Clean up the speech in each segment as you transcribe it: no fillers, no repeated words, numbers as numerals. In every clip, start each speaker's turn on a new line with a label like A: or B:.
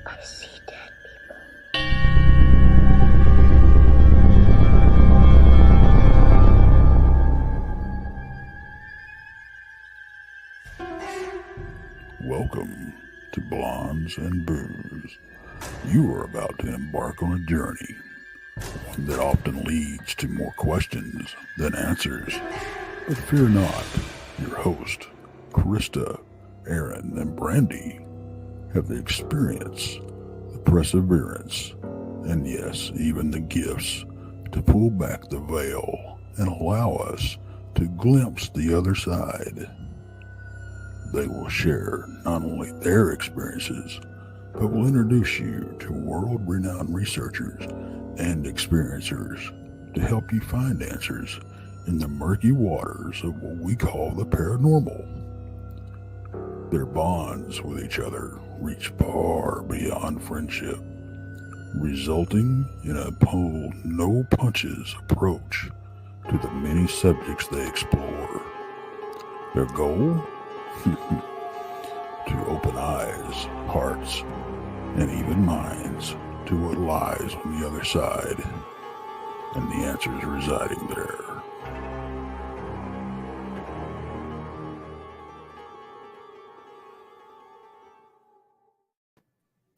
A: I see dead people.
B: Welcome to Blondes and Booze. You are about to embark on a journey, one that often leads to more questions than answers. But fear not, your host, Krista, Aaron, and Brandy have the experience, the perseverance, and yes, even the gifts to pull back the veil and allow us to glimpse the other side. They will share not only their experiences, but will introduce you to world-renowned researchers and experiencers to help you find answers in the murky waters of what we call the paranormal. Their bonds with each other reach far beyond friendship, resulting in a pull no punches approach to the many subjects they explore. Their goal? To open eyes, hearts, and even minds to what lies on the other side, and the answers residing there.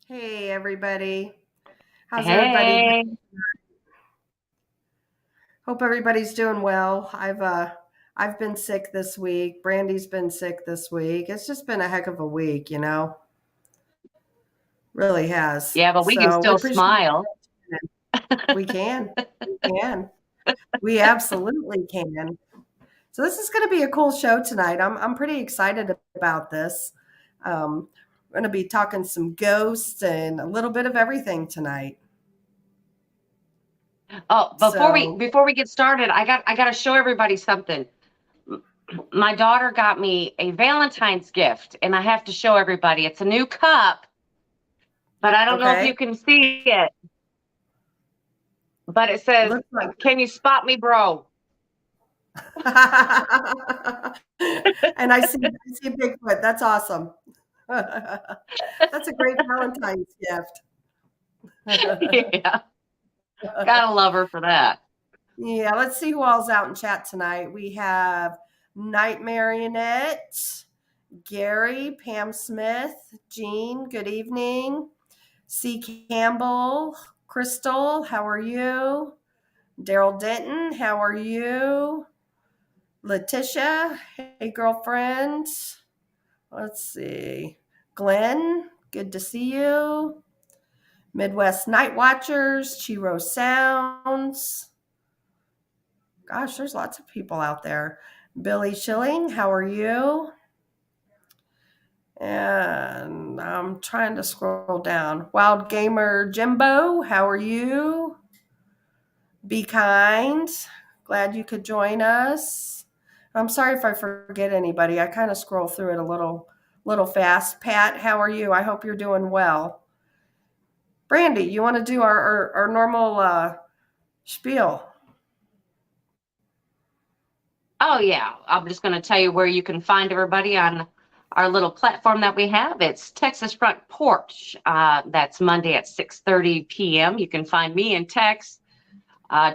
A: Hey, everybody. How's everybody
C: Hey,
A: doing? Hope everybody's doing well. I've been sick this week. Brandy's been sick this week. It's just been a heck of a week, Really has.
C: yeah, but we can
A: So we
C: still
A: appreciate
C: smile.
A: it. We can. We can. We absolutely can. So this is going to be a cool show tonight. I'm pretty excited about this. We're going to be talking some ghosts and a little bit of everything tonight.
C: Oh,
A: So
C: before we get started, I got to show everybody something. My daughter got me a Valentine's gift, and I have to show everybody. It's a new cup, but I don't know if you
A: okay.
C: can see it. But it says,
A: Looks like
C: "Can you spot me, bro?"
A: and I see Bigfoot. That's awesome. That's a great Valentine's gift.
C: Yeah, gotta love her for that.
A: Yeah, let's see who all's out in chat tonight. We have Night Marionette, Gary, Pam Smith, Jean, good evening. C. Campbell, Crystal, how are you? Daryl Denton, how are you? Letitia, hey girlfriend. Let's see. Glenn, good to see you. Midwest Night Watchers, Chiro Sounds. Gosh, there's lots of people out there. Billy Schilling, how are you? And I'm trying to scroll down. Wild Gamer Jimbo, how are you? Be kind. Glad you could join us. I'm sorry if I forget anybody. I kind of scroll through it a little fast. Pat, how are you? I hope you're doing well. Brandy, you want to do our normal spiel?
C: Oh, yeah. I'm just going to tell you where you can find everybody on our little platform that we have. It's Texas Front Porch. That's Monday at 6:30 p.m. You can find me and Tex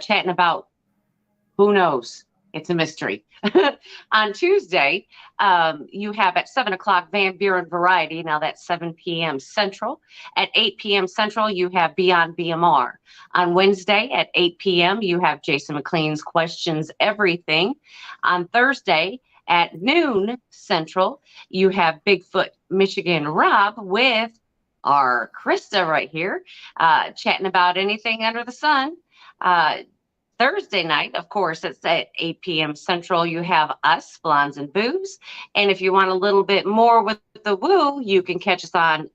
C: chatting about who knows. It's a mystery. On Tuesday, you have at 7 o'clock Van Buren Variety. Now that's 7 p.m. Central. At 8 p.m. Central, you have Beyond BMR. On Wednesday at 8 p.m., you have Jason McLean's Questions Everything. On Thursday at noon Central, you have Bigfoot Michigan Rob with our Krista right here, chatting about anything under the sun. Thursday night, of course, it's at 8 p.m. Central. You have us, Blondes and Booze. And if you want a little bit more with the woo, you can catch us on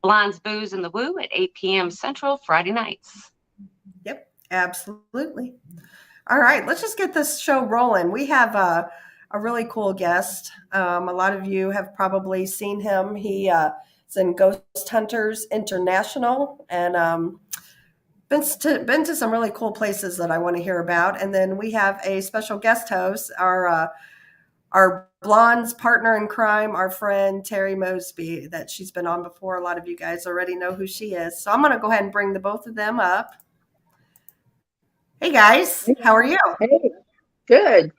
C: Blondes, Booze, and the Woo at 8 p.m. Central Friday nights.
A: Yep, absolutely. All right, let's just get this show rolling. We have a really cool guest. A lot of you have probably seen him. He is in Ghost Hunters International and been to some really cool places that I want to hear about. And then we have a special guest host, our our blonde's partner in crime, our friend Terry Mosby, that she's been on before. A lot of you guys already know who she is. So I'm going to go ahead and bring the both of them up. Hey guys, how are you?
D: Hey, good.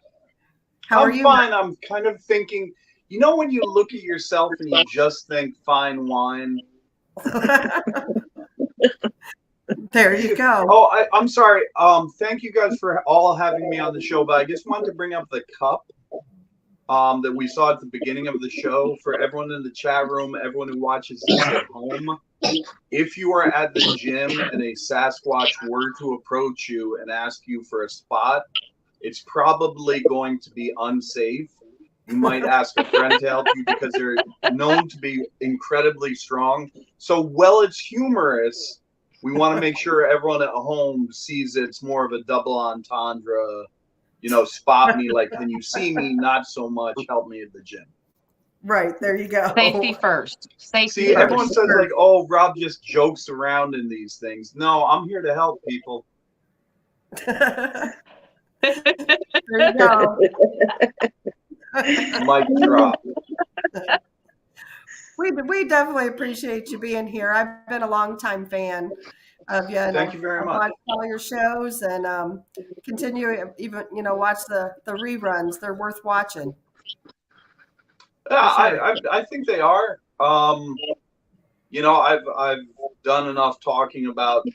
A: How are
E: I'm
A: you?
E: fine. I'm kind of thinking, you know, when you look at yourself and you just think fine wine.
A: There you go.
E: Oh, I'm sorry. Thank you guys for all having me on the show, but I just wanted to bring up the cup that we saw at the beginning of the show for everyone in the chat room, everyone who watches this at home. If you are at the gym and a Sasquatch were to approach you and ask you for a spot, it's probably going to be unsafe. You might ask a friend to help you because they're known to be incredibly strong. So while it's humorous, we want to make sure everyone at home sees it's more of a double entendre. You know, spot me, like, can you see me? Not so much, help me at the gym.
A: Right, there you go.
C: Safety first. Safety
E: See,
C: first.
E: everyone says, like, oh, Rob just jokes around in these things. No, I'm here to help people.
A: There you go.
E: Mic drop.
A: We definitely appreciate you being here. I've been a longtime fan of you. And
E: Thank you very
A: I've
E: much.
A: watched all your shows and continue even watch the reruns. They're worth watching.
E: Yeah,
A: Sure.
E: I think they are. You know, I've done enough talking about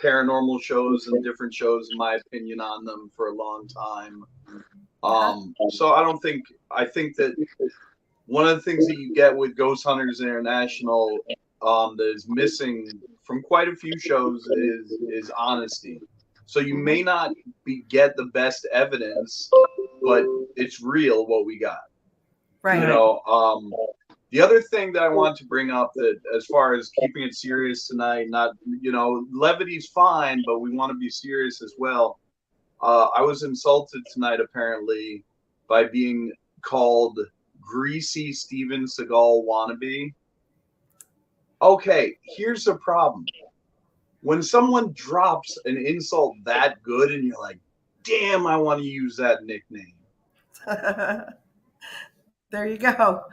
E: paranormal shows and different shows, in my opinion on them, for a long time. So I think that one of the things that you get with Ghost Hunters International that is missing from quite a few shows is honesty. So you may not get the best evidence, but it's real what we got.
A: Right.
E: You know, the other thing that I want to bring up, that as far as keeping it serious tonight, not, you know, levity's fine, but we want to be serious as well. I was insulted tonight, apparently, by being called greasy Steven Seagal wannabe. Okay, here's the problem. When someone drops an insult that good and you're like, damn, I want to use that nickname.
A: There you go.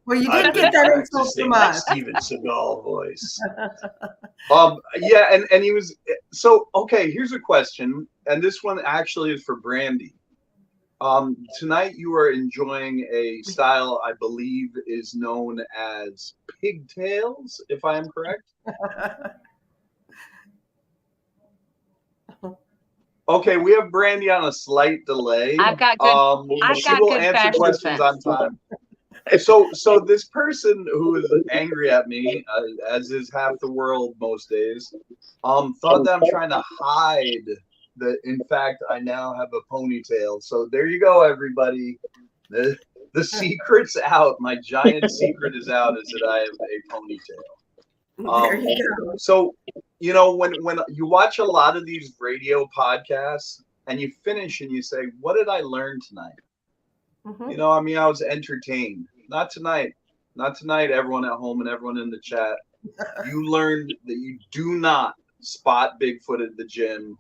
A: Well, you did get that insult from us.
E: Steven Seagal voice. Yeah, and he was so okay. Here's a question, and this one actually is for Brandy. Tonight you are enjoying a style I believe is known as pigtails, if I am correct. Okay, we have Brandy on a slight delay.
C: I've got good.
E: She will answer questions on time. So this person who is angry at me, as is half the world most days, thought that I'm trying to hide that. In fact, I now have a ponytail. So there you go, everybody. The secret's out. My giant secret is out, is that I have a ponytail.
A: There you go.
E: So, you know, when you watch a lot of these radio podcasts and you finish and you say, what did I learn tonight?
A: Mm-hmm.
E: You know, I mean, I was entertained. Not tonight. Not tonight, everyone at home and everyone in the chat. You learned that you do not spot Bigfoot at the gym.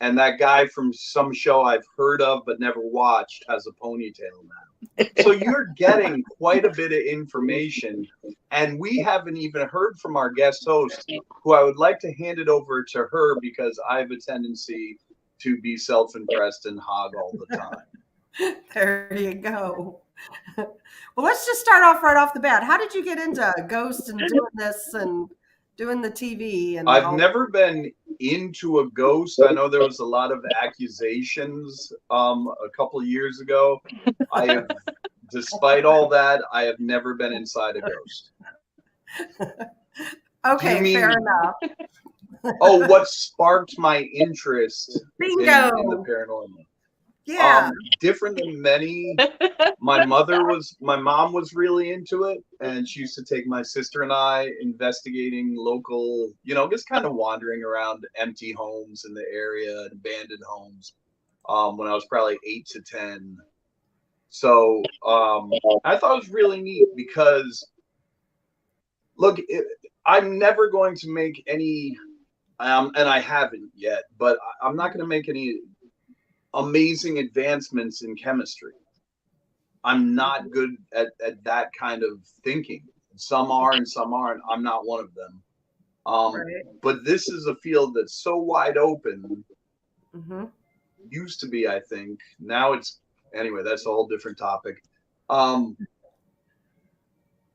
E: And that guy from some show I've heard of but never watched has a ponytail now. So you're getting quite a bit of information. And we haven't even heard from our guest host, who I would like to hand it over to her because I have a tendency to be self-impressed and hog all the time.
A: There you go. Well, let's just start off right off the bat. How did you get into ghosts and doing this and doing the TV? And
E: I've never been into a ghost. I know there was a lot of accusations a couple of years ago. Despite all that, I have never been inside a ghost.
A: Okay, fair enough.
E: Oh, what sparked my interest in the paranormal?
A: Yeah.
E: Different than many. My mom was really into it, and she used to take my sister and I investigating local, you know, just kind of wandering around empty homes in the area and abandoned homes when I was probably 8 to 10. So I thought it was really neat because, look, I'm never going to make any, and I haven't yet, but I'm not going to make any amazing advancements in chemistry. I'm not good at that kind of thinking. Some are and some aren't. I'm not one of them.
A: Right.
E: But this is a field that's so wide open.
A: Mm-hmm.
E: Used to be, I think. Now it's, anyway, that's a whole different topic.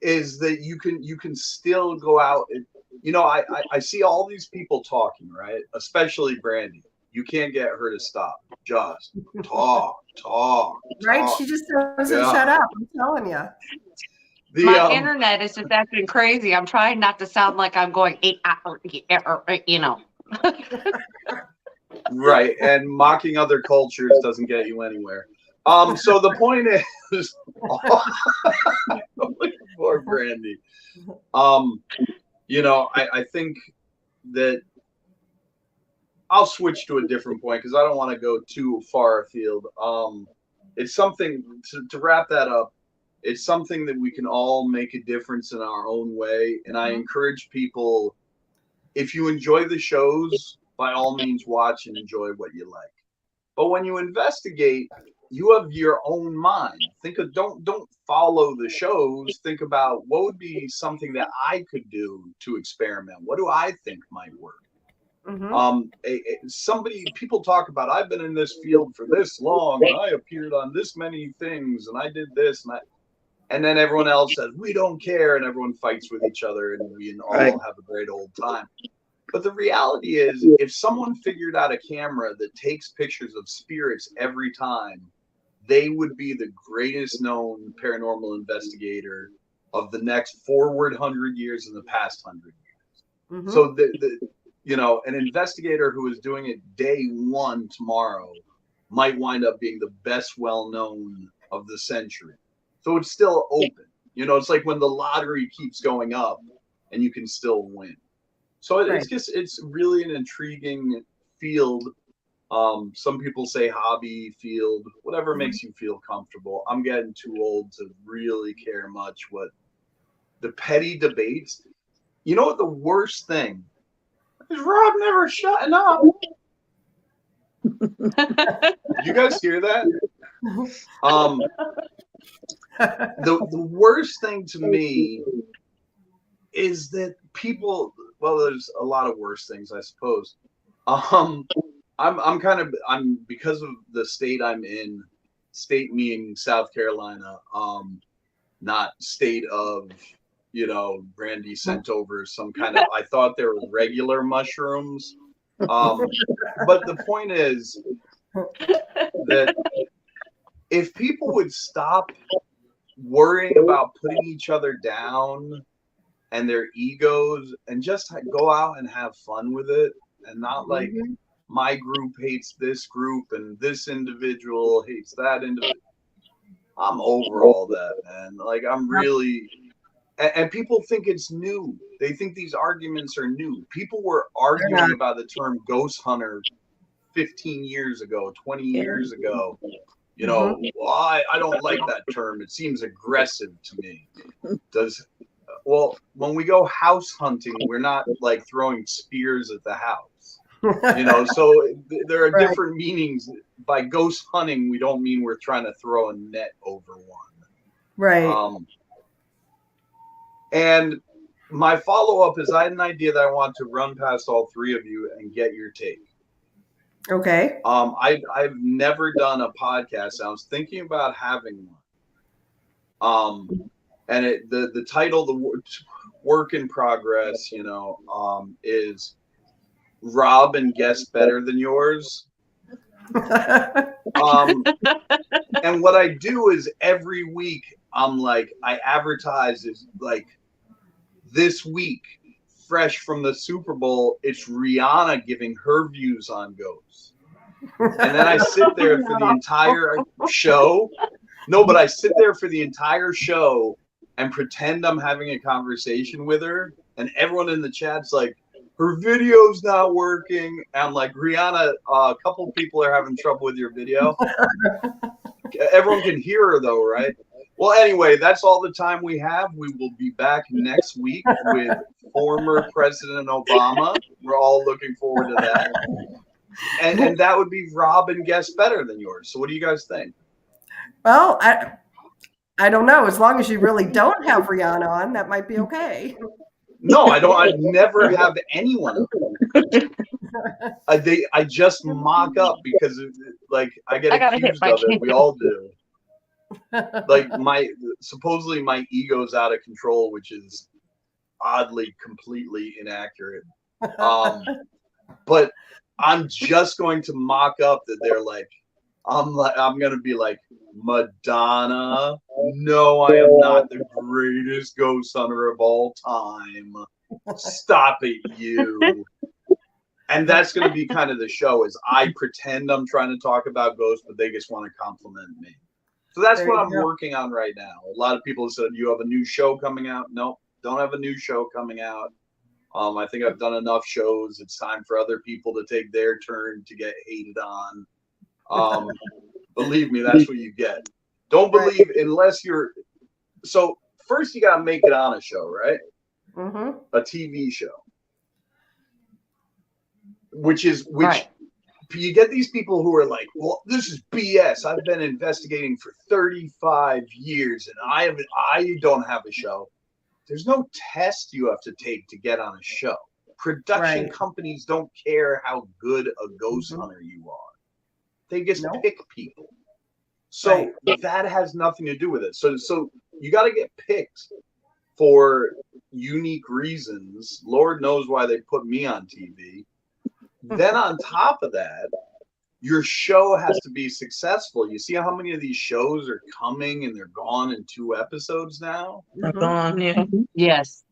E: Is that you can still go out and, I see all these people talking, right? Especially Brandy. You can't get her to stop. Just talk.
A: Right? She just doesn't
E: Yeah.
A: shut up. I'm telling you.
C: My internet is just acting crazy. I'm trying not to sound like I'm going,
E: Right, and mocking other cultures doesn't get you anywhere. So the point is, poor Brandy. I think that I'll switch to a different point because I don't want to go too far afield. It's something to wrap that up. It's something that we can all make a difference in our own way. And I encourage people, if you enjoy the shows, by all means, watch and enjoy what you like. But when you investigate, you have your own mind. Don't follow the shows. Think about what would be something that I could do to experiment. What do I think might work? People talk about, I've been in this field for this long, and I appeared on this many things, and I did this, and then everyone else says, we don't care, and everyone fights with each other, and we all have a great old time. But the reality is, if someone figured out a camera that takes pictures of spirits every time, they would be the greatest known paranormal investigator of the next forward 100 years and the past 100 years. So an investigator who is doing it day one tomorrow might wind up being the best well-known of the century. So it's still open. It's like when the lottery keeps going up and you can still win. So it's really an intriguing field. Some people say hobby field, whatever makes you feel comfortable. I'm getting too old to really care much what the petty debates. You know what the worst thing is? Rob never shutting up. You guys hear that? The worst thing to me is that people, well, there's a lot of worse things, I suppose. I'm because of the state I'm in, state meaning South Carolina, not state of, Brandy sent over some kind of, I thought they were regular mushrooms. But the point is that if people would stop worrying about putting each other down and their egos and just go out and have fun with it, and not like my group hates this group and this individual hates that individual. I'm over all that, man. Like, I'm really, and people think it's new. They think these arguments are new. People were arguing about the term ghost hunter 15 years ago, 20 years ago. I don't like that term. It seems aggressive to me. Well, when we go house hunting, we're not like throwing spears at the house. So there are different meanings. By ghost hunting, we don't mean we're trying to throw a net over one.
A: Right.
E: And my follow-up is, I had an idea that I want to run past all three of you and get your take.
A: Okay.
E: I've never done a podcast. I was thinking about having one. And the title, the work in progress, is Rob and Guess Better Than Yours. And what I do is every week I advertise is like, this week, fresh from the Super Bowl, it's Rihanna giving her views on ghosts. And then I sit there for the entire show. No, but I sit there for the entire show and pretend I'm having a conversation with her. And everyone in the chat's like, her video's not working. And I'm like, Rihanna, a couple people are having trouble with your video. Everyone can hear her though, right? Well, anyway, that's all the time we have. We will be back next week with former President Obama. We're all looking forward to that. and that would be Robb and guest better than yours. So what do you guys think?
A: Well, I don't know. As long as you really don't have Rihanna on, that might be okay.
E: No, I don't. I'd never have anyone. I just mock up because like I get
C: gotta hit
E: accused
C: my
E: of it.
C: kid.
E: We all do. Like supposedly my ego's out of control, which is oddly completely inaccurate. But I'm just going to mock up that they're like, I'm gonna be like, Madonna. No, I am not the greatest ghost hunter of all time. Stop it, you. And that's going to be kind of the show. Is I pretend I'm trying to talk about ghosts, but they just want to compliment me. So that's
A: There
E: what
A: you
E: I'm
A: go.
E: working on right now. A lot of people said, "You have a new show coming out?" Nope, don't have a new show coming out. I think I've done enough shows. It's time for other people to take their turn to get hated on. Believe me, that's what you get. Don't believe unless you're. So first, you got to make it on a show, right?
A: Mm-hmm.
E: A TV show, which
C: Right.
E: you get these people who are like, well, this is BS. I've been investigating for 35 years and I don't have a show. There's no test you have to take to get on a show. Production companies don't care how good a ghost hunter you are. They just pick people. So that has nothing to do with it. So you got to get picked for unique reasons. Lord knows why they put me on TV. Then on top of that, your show has to be successful. You see how many of these shows are coming and they're gone in 2 episodes now?
D: They're gone, yeah.
C: Yes.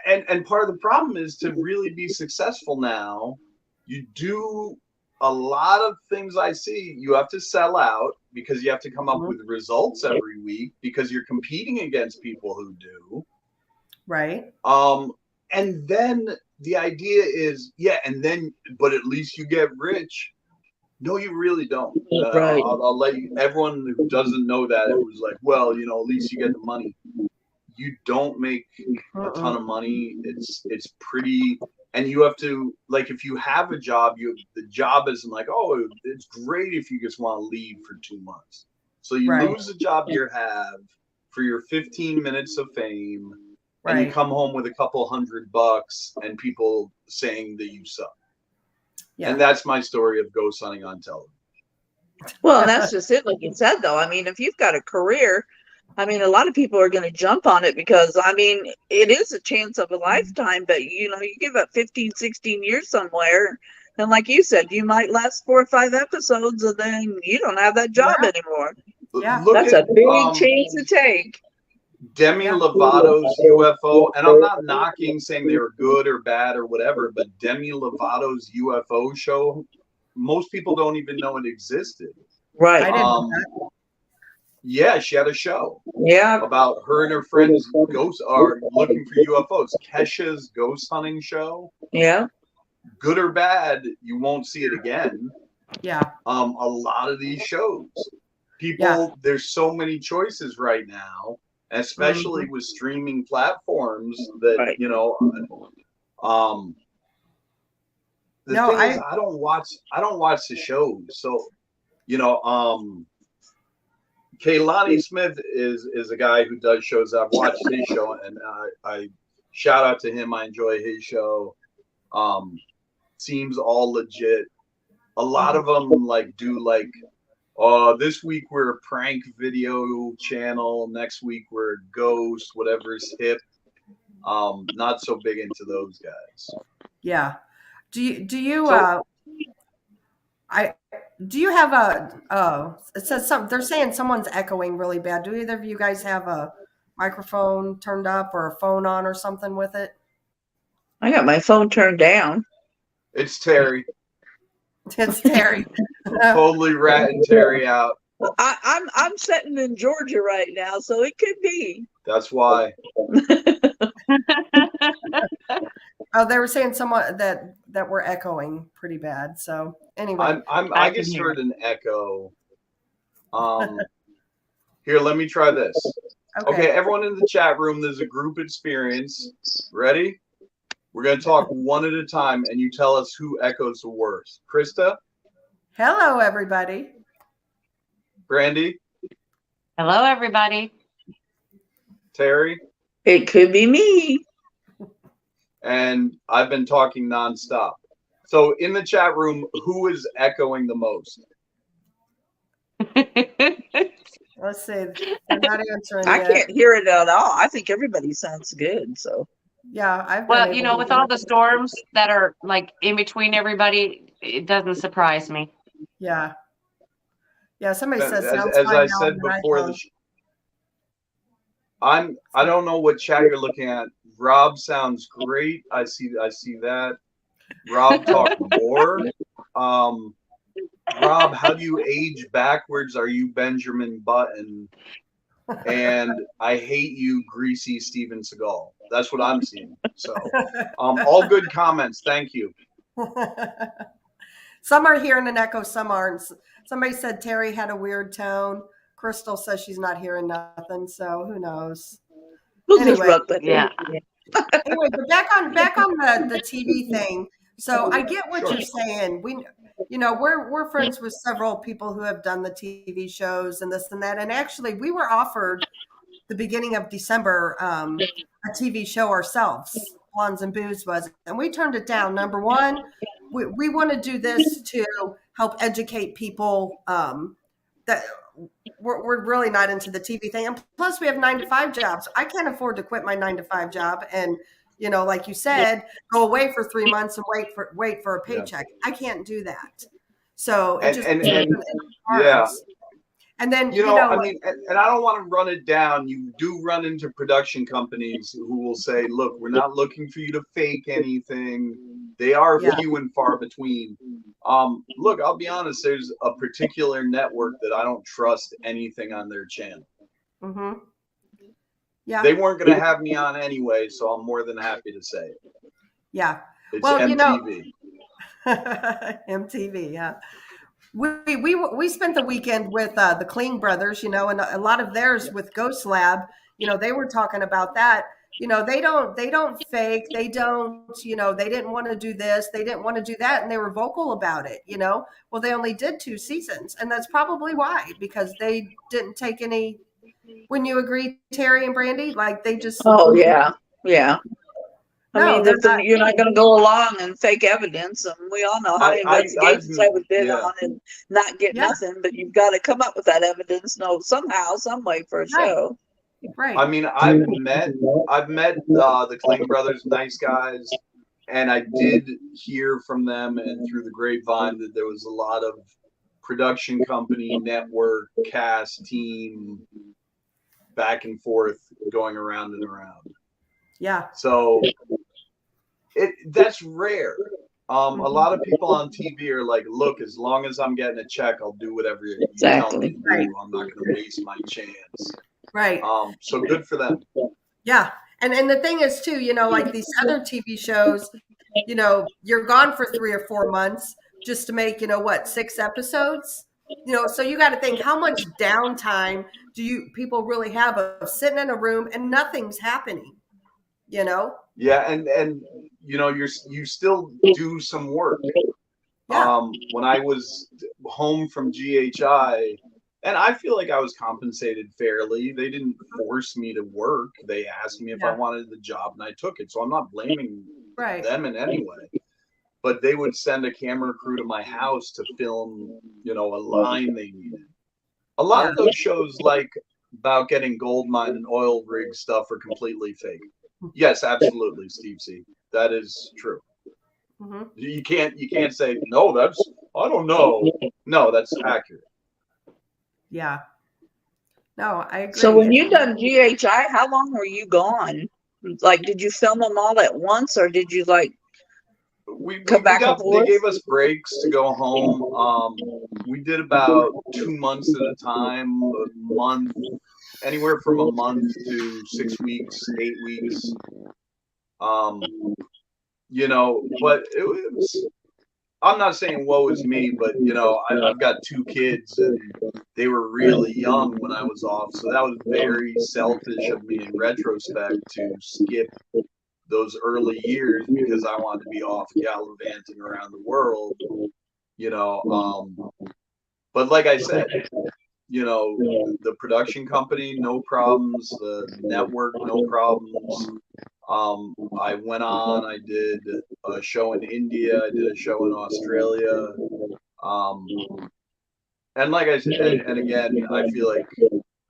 E: And part of the problem is to really be successful now, you do a lot of things I see. You have to sell out because you have to come up with results every week because you're competing against people who do.
A: Right.
E: And then the idea is, but at least you get rich. No, you really don't.
D: Right.
E: I'll let you, everyone who doesn't know that, it was like, well, at least you get the money. You don't make a ton of money. It's pretty, and you have to, like, if you have a job, the job isn't like, oh, it's great if you just want to leave for 2 months. So you lose the job you have for your 15 minutes of fame, and you come home with a couple $100 and people saying that you suck. Yeah. And that's my story of ghost hunting on television.
D: Well, that's just it. Like you said, though, I mean, if you've got a career, I mean, a lot of people are going to jump on it because, I mean, it is a chance of a lifetime, but, you give up 15, 16 years somewhere. And like you said, you might last 4 or 5 episodes and then you don't have that job anymore.
A: Yeah.
D: That's a big chance to take.
E: Demi Lovato's UFO, and I'm not knocking saying they were good or bad or whatever, but Demi Lovato's UFO show, most people don't even know it existed.
D: Right.
E: Yeah, she had a show.
D: Yeah.
E: About her and her friends ghosts are looking for UFOs. Kesha's ghost hunting show.
D: Yeah.
E: Good or bad, you won't see it again.
A: Yeah.
E: A lot of these shows. People, there's so many choices right now. Especially with streaming platforms that the thing is I don't watch the shows. So Kaylani Smith is a guy who does shows. I've watched his show and I shout out to him. I enjoy his show. Seems all legit. A lot of them do this week we're a prank video channel. Next week we're a ghost, whatever's hip. Not so big into those guys. Yeah.
A: Do you have it says they're saying someone's echoing really bad. Do either of you guys have a microphone turned up or a phone on or something with it?
D: I got my phone turned down.
E: It's Terry.
A: It's Terry.
E: Totally ratting Terry out.
D: I'm sitting in Georgia right now, so it could be.
E: That's why.
A: Oh, they were saying someone that we're echoing pretty bad. So anyway,
E: I just heard an echo. Here, let me try this. Okay, everyone in the chat room, there's a group experience. Ready? We're going to talk one at a time, and you tell us who echoes the worst. Krista?
A: Hello, everybody.
E: Brandy?
C: Hello, everybody.
E: Terry?
D: It could be me.
E: And I've been talking nonstop. So in the chat room, who is echoing the most?
A: Let's see. They're not answering
D: I
A: yet.
D: can't hear it at all. I think everybody sounds good. So
A: Yeah, I've been
C: Well,
A: able
C: you know,
A: to
C: with
A: hear
C: all
A: it.
C: the storms that are like in between everybody, it doesn't surprise me.
A: Yeah. Yeah, somebody says
E: As,
A: sounds
E: as
A: fine
E: I
A: now on
E: said
A: your
E: before,
A: iPhone.
E: I don't know what chat you're looking at. Rob sounds great. I see that. Rob talk more. Rob, how do you age backwards? Are you Benjamin Button? And I hate you, greasy Steven Seagal. That's what I'm seeing. So, all good comments. Thank you.
A: Some are hearing an echo, some aren't. Somebody said Terry had a weird tone. Crystal says she's not hearing nothing, so who knows?
D: we'll just
A: Anyway.
D: rub that in.
C: Yeah.
A: Anyway, but back on the TV thing. So I get what you're saying. We're friends with several people who have done the TV shows and this and that. And actually, we were offered the beginning of December a TV show ourselves. Blondes and Booze was, and we turned it down. Number one, we want to do this to help educate people that we're really not into the TV thing. And plus we have 9-to-5 jobs. I can't afford to quit my 9-to-5 job and, like you said, go away for 3 months and wait for a paycheck. I can't do that. So it just
E: yeah.
A: And then
E: I mean, and I don't want to run it down. You do run into production companies who will say, "Look, we're not looking for you to fake anything." They are few and far between. Look, I'll be honest. There's a particular network that I don't trust anything on their channel.
A: Mm-hmm. Yeah,
E: they weren't going to have me on anyway, so I'm more than happy to say it.
A: Yeah,
E: it's MTV.
A: MTV, yeah. We spent the weekend with the Kling brothers, and a lot of theirs with Ghost Lab. They were talking about that. They don't fake. They don't. They didn't want to do this. They didn't want to do that, and they were vocal about it. Well, they only did 2 seasons, and that's probably why, because they didn't take any. Wouldn't you agree, Terry and Brandy? Like they just.
D: Oh yeah. I mean, you're not going to go along and fake evidence, and we all know how investigations have been on and not get nothing. But you've got to come up with that evidence, somehow, some way for a show.
A: Right.
E: I mean, I've met the Kling brothers, nice guys, and I did hear from them and through the grapevine that there was a lot of production company, network, cast, team, back and forth, going around and around.
A: Yeah.
E: So that's rare. A lot of people on TV are like, look, as long as I'm getting a check, I'll do whatever you tell me to do. I'm not going to waste my chance.
A: Right.
E: So good for them.
A: Yeah. And the thing is too, like these other TV shows, you're gone for 3 or 4 months just to make, 6 episodes. So you got to think, how much downtime do people really have of sitting in a room and nothing's happening?
E: Yeah, and you still do some work.
A: Yeah.
E: When I was home from GHI, and I feel like I was compensated fairly. They didn't force me to work. They asked me if I wanted the job, and I took it. So I'm not blaming them in any way. But they would send a camera crew to my house to film, a line they needed. A lot of those shows, like about getting gold mine and oil rig stuff, are completely fake. Yes, absolutely, Steve C. That is true.
A: Mm-hmm.
E: You can't say no. I don't know. No, that's accurate.
A: Yeah. No, I agree.
D: So when you done GHI, how long were you gone? Like, did you film them all at once, or did you come back and forth?
E: They gave us breaks to go home. We did about 2 months at a time, a month, anywhere from a month to 6 weeks, 8 weeks. But it was. I'm not saying woe is me, but I've got 2 kids and they were really young when I was off, so that was very selfish of me in retrospect to skip those early years because I wanted to be off gallivanting around the world, you know. But like I said, you know, the production company, no problems. The network, no problems. I went on. I did a show in India. I did a show in Australia. And like I said, and again, I feel like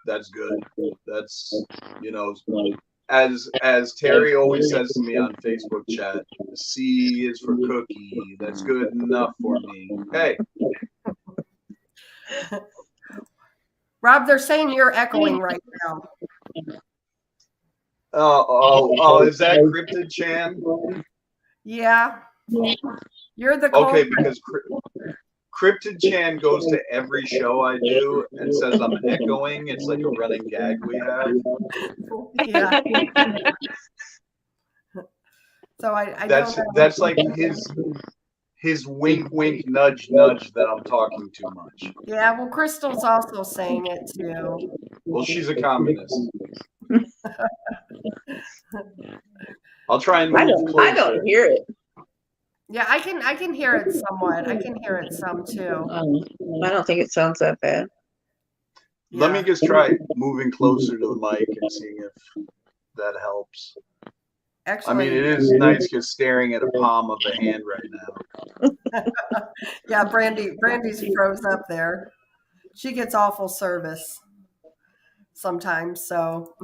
E: that's good. That's, you know, as Terry always says to me on Facebook chat, C is for cookie. That's good enough for me. Hey.
A: Rob, they're saying you're echoing right now.
E: Oh, is that Cryptid Chan?
A: Yeah. You're the
E: Okay,
A: culprit.
E: because Cryptid Chan goes to every show I do and says I'm echoing. It's like a running gag we have.
A: Yeah. So I
E: That's
A: don't know.
E: that's like his wink wink nudge nudge that I'm talking too much.
A: Yeah, well, Crystal's also saying it too.
E: Well, she's a communist. I'll try and move closer.
D: I don't hear it.
A: Yeah, I can hear it somewhat. I can hear it some too.
D: I don't think it sounds that bad.
E: Let
A: Yeah.
E: me just try moving closer to the mic and seeing if that helps.
A: Actually,
E: I mean, it is nice just staring at a palm of a hand right now.
A: yeah, Brandy's froze up there. She gets awful service sometimes. So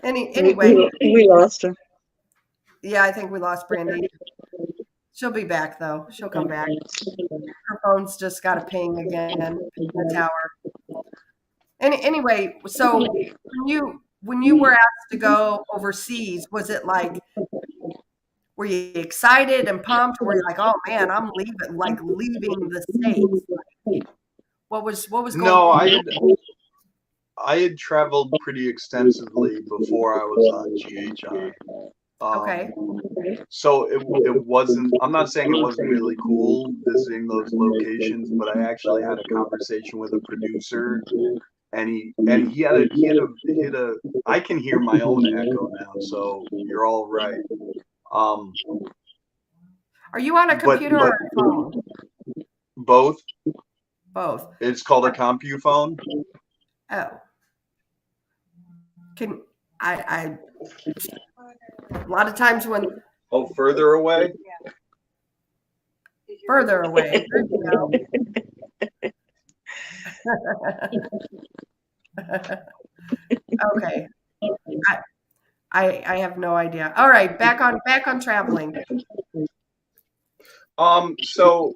A: anyway,
D: We lost her.
A: yeah, I think we lost Brandy. She'll be back though. She'll come back. Her phone's just got a ping again, ping the tower. Anyway, so when you were asked to go overseas, was it like, were you excited and pumped? Were you like, oh man, I'm leaving the States? What was going
E: No,
A: on?
E: I had traveled pretty extensively before I was on GHI.
A: Okay.
E: So it wasn't, I'm not saying it wasn't really cool visiting those locations, but I actually had a conversation with a producer and he had a I can hear my own echo now, so you're all right.
A: Are you on a computer or a phone?
E: Both.
A: Both.
E: It's called a CompuPhone.
A: Oh. Can I a lot of times when
E: Further away?
A: further away. There you go. Okay. I have no idea. All right, back on traveling.
E: So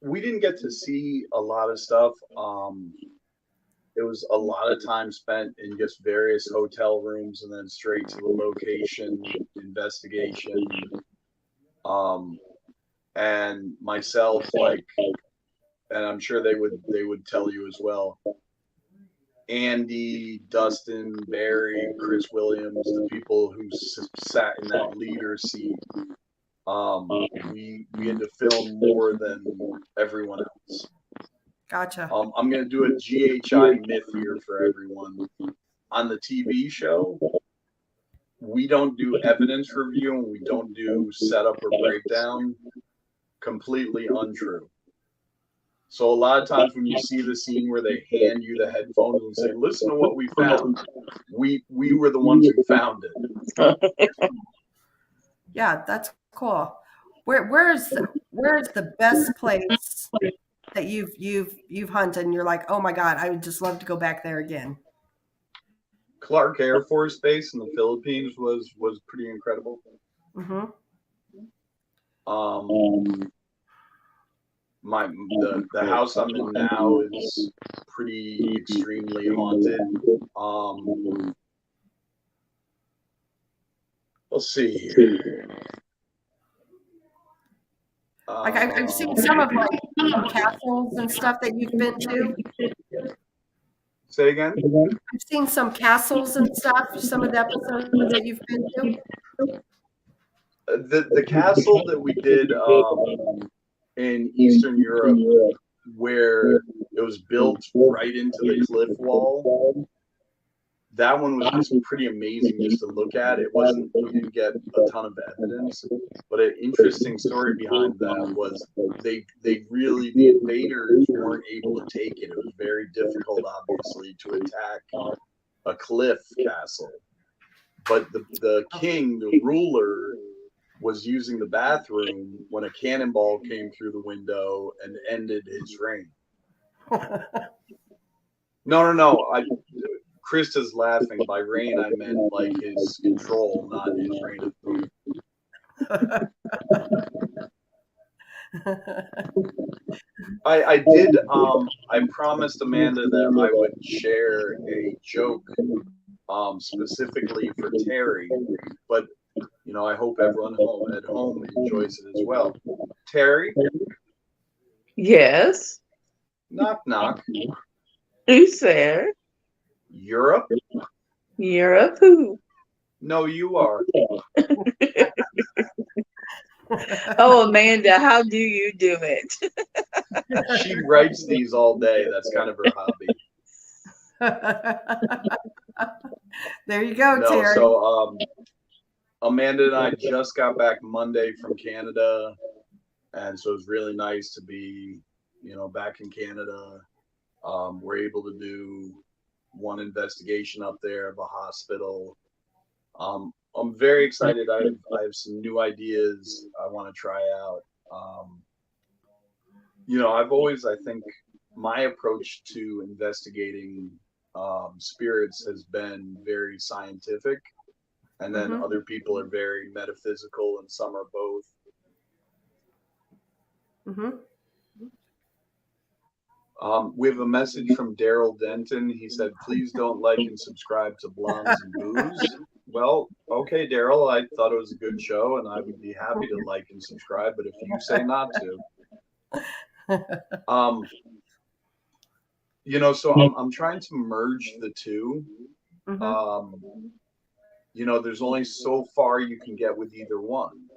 E: we didn't get to see a lot of stuff. It was a lot of time spent in just various hotel rooms and then straight to the location, investigation. And myself, like, and I'm sure they would tell you as well. Andy, Dustin, Barry, Chris Williams, the people who sat in that leader seat. We had to film more than everyone else.
A: Gotcha.
E: I'm going to do a GHI myth here for everyone. On the TV show, we don't do evidence review and we don't do setup or breakdown. Completely untrue. So a lot of times when you see the scene where they hand you the headphones and say, listen to what we found, we were the ones who found it.
A: Yeah, that's cool. Where's the best place that you've hunted and you're like, oh my God, I would just love to go back there again?
E: Clark Air Force Base in the Philippines was pretty incredible.
A: Mm-hmm.
E: The house I'm in now is pretty extremely haunted. Let's see here.
A: Like I've seen some of some castles and stuff that you've been to.
E: Say again?
A: I've seen some castles and stuff, some of the episodes that you've been to.
E: The castle that we did in Eastern Europe, where it was built right into the cliff wall, that one was just pretty amazing just to look at. It wasn't, we didn't get a ton of evidence, but an interesting story behind that was they really, the invaders weren't able to take it. It was very difficult, obviously, to attack a cliff castle. But the king, the ruler, was using the bathroom when a cannonball came through the window and ended his reign. No. Krista's laughing. By reign, I meant like his control, not his reign of poop. I did. I promised Amanda that I would share a joke, specifically for Terry, but you know, I hope everyone at home enjoys it as well. Terry,
D: Yes.
E: knock knock.
D: Who's there?
E: Europe?
D: Europe who?
E: No, you are.
D: Oh, Amanda, how do you do it?
E: She writes these all day. That's kind of her hobby.
A: There you go,
E: No,
A: Terry.
E: so Amanda and I just got back Monday from Canada, and so it was really nice to be, you know, back in Canada. We're able to do one investigation up there of a hospital. I'm very excited. I have some new ideas I want to try out. You know, I've always, I think, my approach to investigating spirits has been very scientific, and then other people are very metaphysical, and some are both. We have a message from Daryl Denton. He said, please don't like and subscribe to Blondes and Booze. Well, okay, Daryl, I thought it was a good show, and I would be happy to like and subscribe, but if you say not to. You know, so I'm trying to merge the two. You know, there's only so far you can get with either one.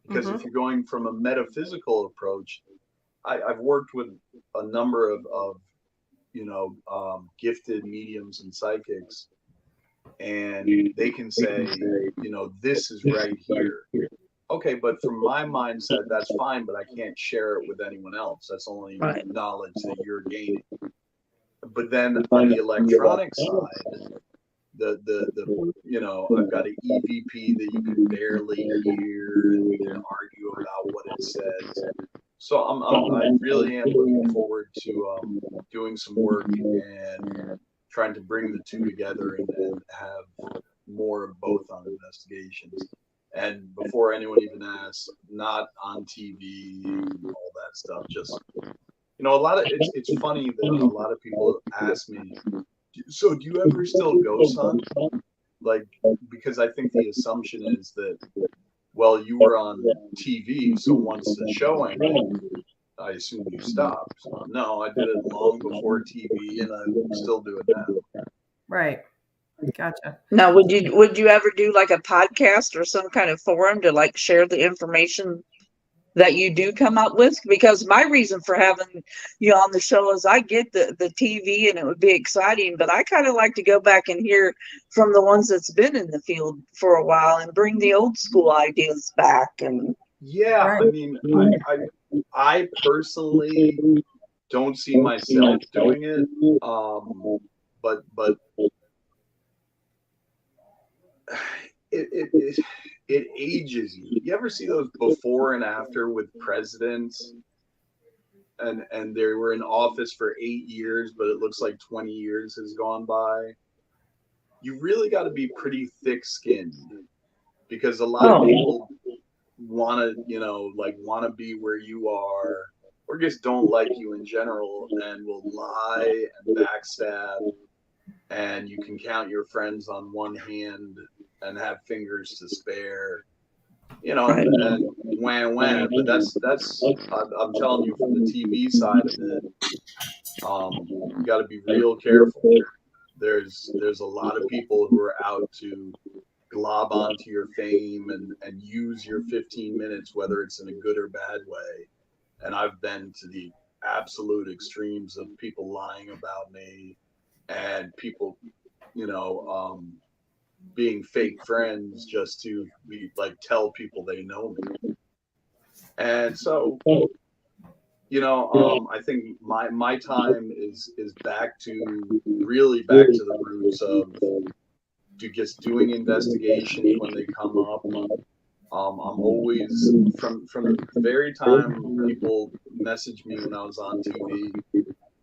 E: Because if you're going from a metaphysical approach, I've worked with a number of you know, gifted mediums and psychics, and they can say, you know, this is right here. Okay, but from my mindset, that's fine, but I can't share it with anyone else. That's only knowledge that you're gaining. But then on the electronic side, the you know, I've got an EVP that you can barely hear, and we can argue about what it says. So I really am looking forward to doing some work and trying to bring the two together and have more of both on investigations. And before anyone even asks, not on TV, all that stuff. Just, you know, a lot of it's funny that a lot of people ask me, so do you ever still ghost hunt? Like, because I think the assumption is that, well, you were on TV, so once the show ended, I assume you stopped. So, no, I did it long before TV, and I still do it now.
A: Right. Gotcha.
D: Now, would you ever do like a podcast or some kind of forum to like share the information that you do come up with? Because my reason for having you on the show is I get the TV and it would be exciting, but I kind of like to go back and hear from the ones that's been in the field for a while and bring the old school ideas back. And
E: yeah, I mean, I personally don't see myself doing it, but it ages you. You ever see those before and after with presidents, and they were in office for 8 years, but it looks like 20 years has gone by? You really got to be pretty thick-skinned, because a lot of people want to, you know, like want to be where you are, or just don't like you in general, and will lie and backstab, and you can count your friends on one hand and have fingers to spare, you know, and wham wham. But that's I'm telling you, from the TV side of it, you got to be real careful. There's a lot of people who are out to glob onto your fame and use your 15 minutes, whether it's in a good or bad way. And I've been to the absolute extremes of people lying about me, and people being fake friends just to be like tell people they know me. And so, I think my time is back to the roots of just doing investigations when they come up. I'm always from the very time people messaged me when I was on TV.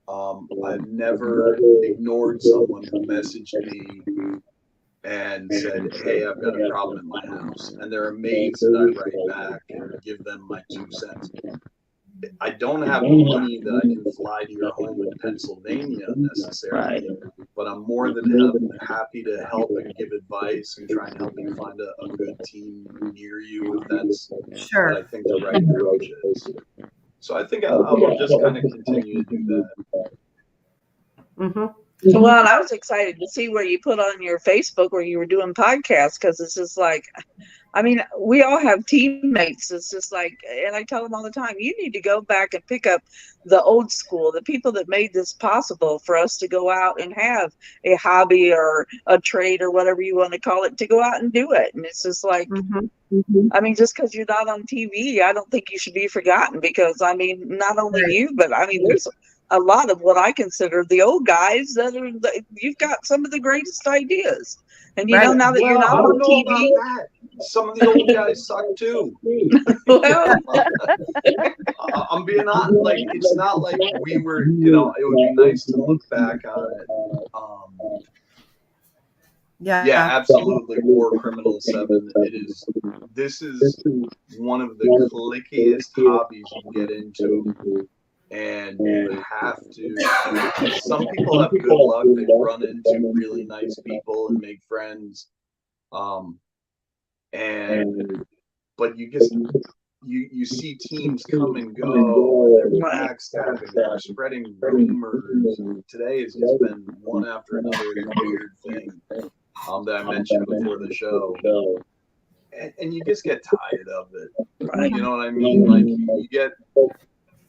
E: I've never ignored someone who messaged me and said, "Hey, I've got a problem in my house," and they're amazed that I write back and give them my 2 cents. I don't have money that I can fly to your home in Pennsylvania necessarily, but I'm more than happy to help and give advice and try and help you find a good team near you if that's what I think the right approach is. So I think I'll just kind of continue to do that.
A: Mm-hmm.
D: Well, I was excited to see where you put on your Facebook where you were doing podcasts, because it's just like, I mean, we all have teammates. It's just like, and I tell them all the time, you need to go back and pick up the old school, the people that made this possible for us to go out and have a hobby or a trade or whatever you want to call it, to go out and do it. And it's just like, I mean, just because you're not on TV, I don't think you should be forgotten, because, I mean, not only you, but I mean, there's a lot of what I consider the old guys that are, you've got some of the greatest ideas. And, you know, now that you're not on TV.
E: Some of the old guys suck too.
D: Well,
E: I'm being honest. Like, it's not like we were, it would be nice to look back on it. Yeah, absolutely. War Criminal 7. This is one of the clickiest hobbies you get into. And you have to, some people have good luck. They run into really nice people and make friends. But you just, you see teams come and go, and they're backstabbing, they're spreading rumors. And today has just been one after another weird thing that I mentioned before the show. And you just get tired of it. You know what I mean? Like, you get,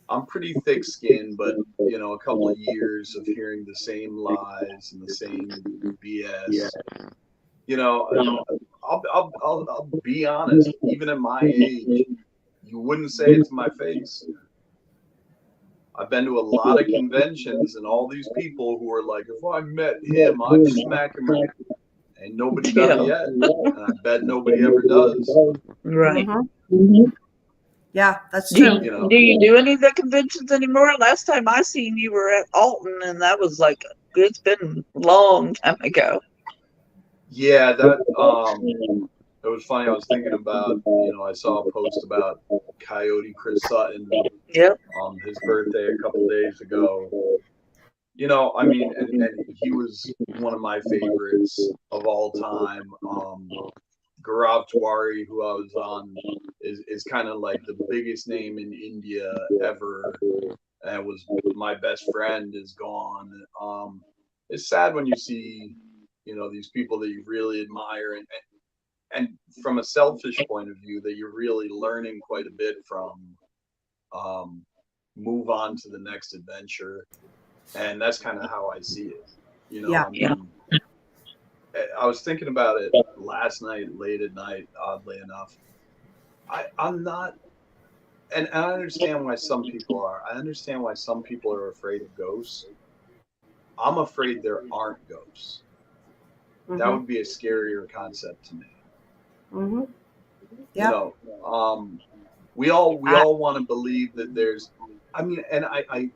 E: I'm pretty thick-skinned, but a couple of years of hearing the same lies and the same BS. I'll be honest. Even at my age, you wouldn't say it to my face. I've been to a lot of conventions, and all these people who are like, if I met him, I'd smack him. Ain't nobody done it yet, and I bet nobody ever does.
D: Right.
A: Yeah, that's true.
D: Do you do any of the conventions anymore? Last time I seen you were at Alton, and that was like, it's been a long time ago.
E: Yeah, that it was funny. I was thinking about, I saw a post about Coyote Chris Sutton.
D: Yep.
E: His birthday a couple days ago. I mean, and he was one of my favorites of all time. Robb Demarest, who I was on, is kind of like the biggest name in India ever, and was my best friend, is gone. It's sad when you see, these people that you really admire, and from a selfish point of view, that you're really learning quite a bit from, move on to the next adventure. And that's kind of how I see it. I mean, I was thinking about it last night, late at night, oddly enough. I'm not, and I understand why some people are. I understand why some people are afraid of ghosts. I'm afraid there aren't ghosts. That would be a scarier concept to me. Yeah. We all want to believe that there's, I mean, and I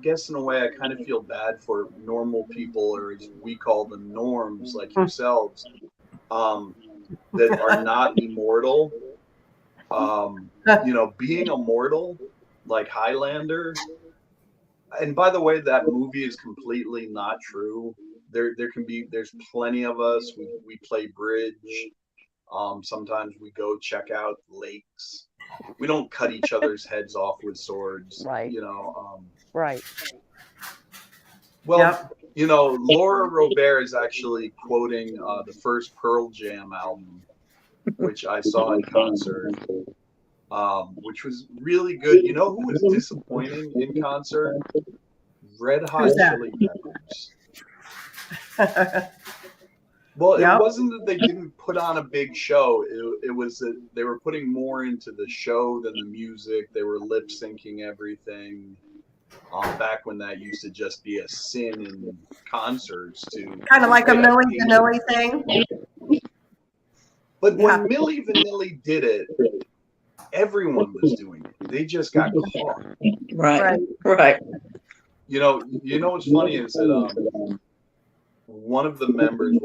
E: guess in a way I kind of feel bad for normal people, or as we call them, norms, like yourselves, that are not immortal. Being immortal, like Highlander. And by the way, that movie is completely not true. There's plenty of us. We play bridge. Sometimes we go check out lakes. We don't cut each other's heads off with swords. Right.
F: Right.
E: Well, Laura Robert is actually quoting the first Pearl Jam album, which I saw in concert, which was really good. You know who was disappointing in concert? Red Hot Chili Peppers. Well, it
A: Yep.
E: wasn't that they didn't put on a big show. It was that they were putting more into the show than the music. They were lip syncing everything. Back when that used to just be a sin in concerts to
A: Kind of like a
E: get a
A: Milli
E: page.
A: Vanilli thing.
E: But
A: Yeah.
E: when Milli Vanilli did it, everyone was doing it. They just got caught.
D: Right. Right.
E: You know what's funny is that one of the members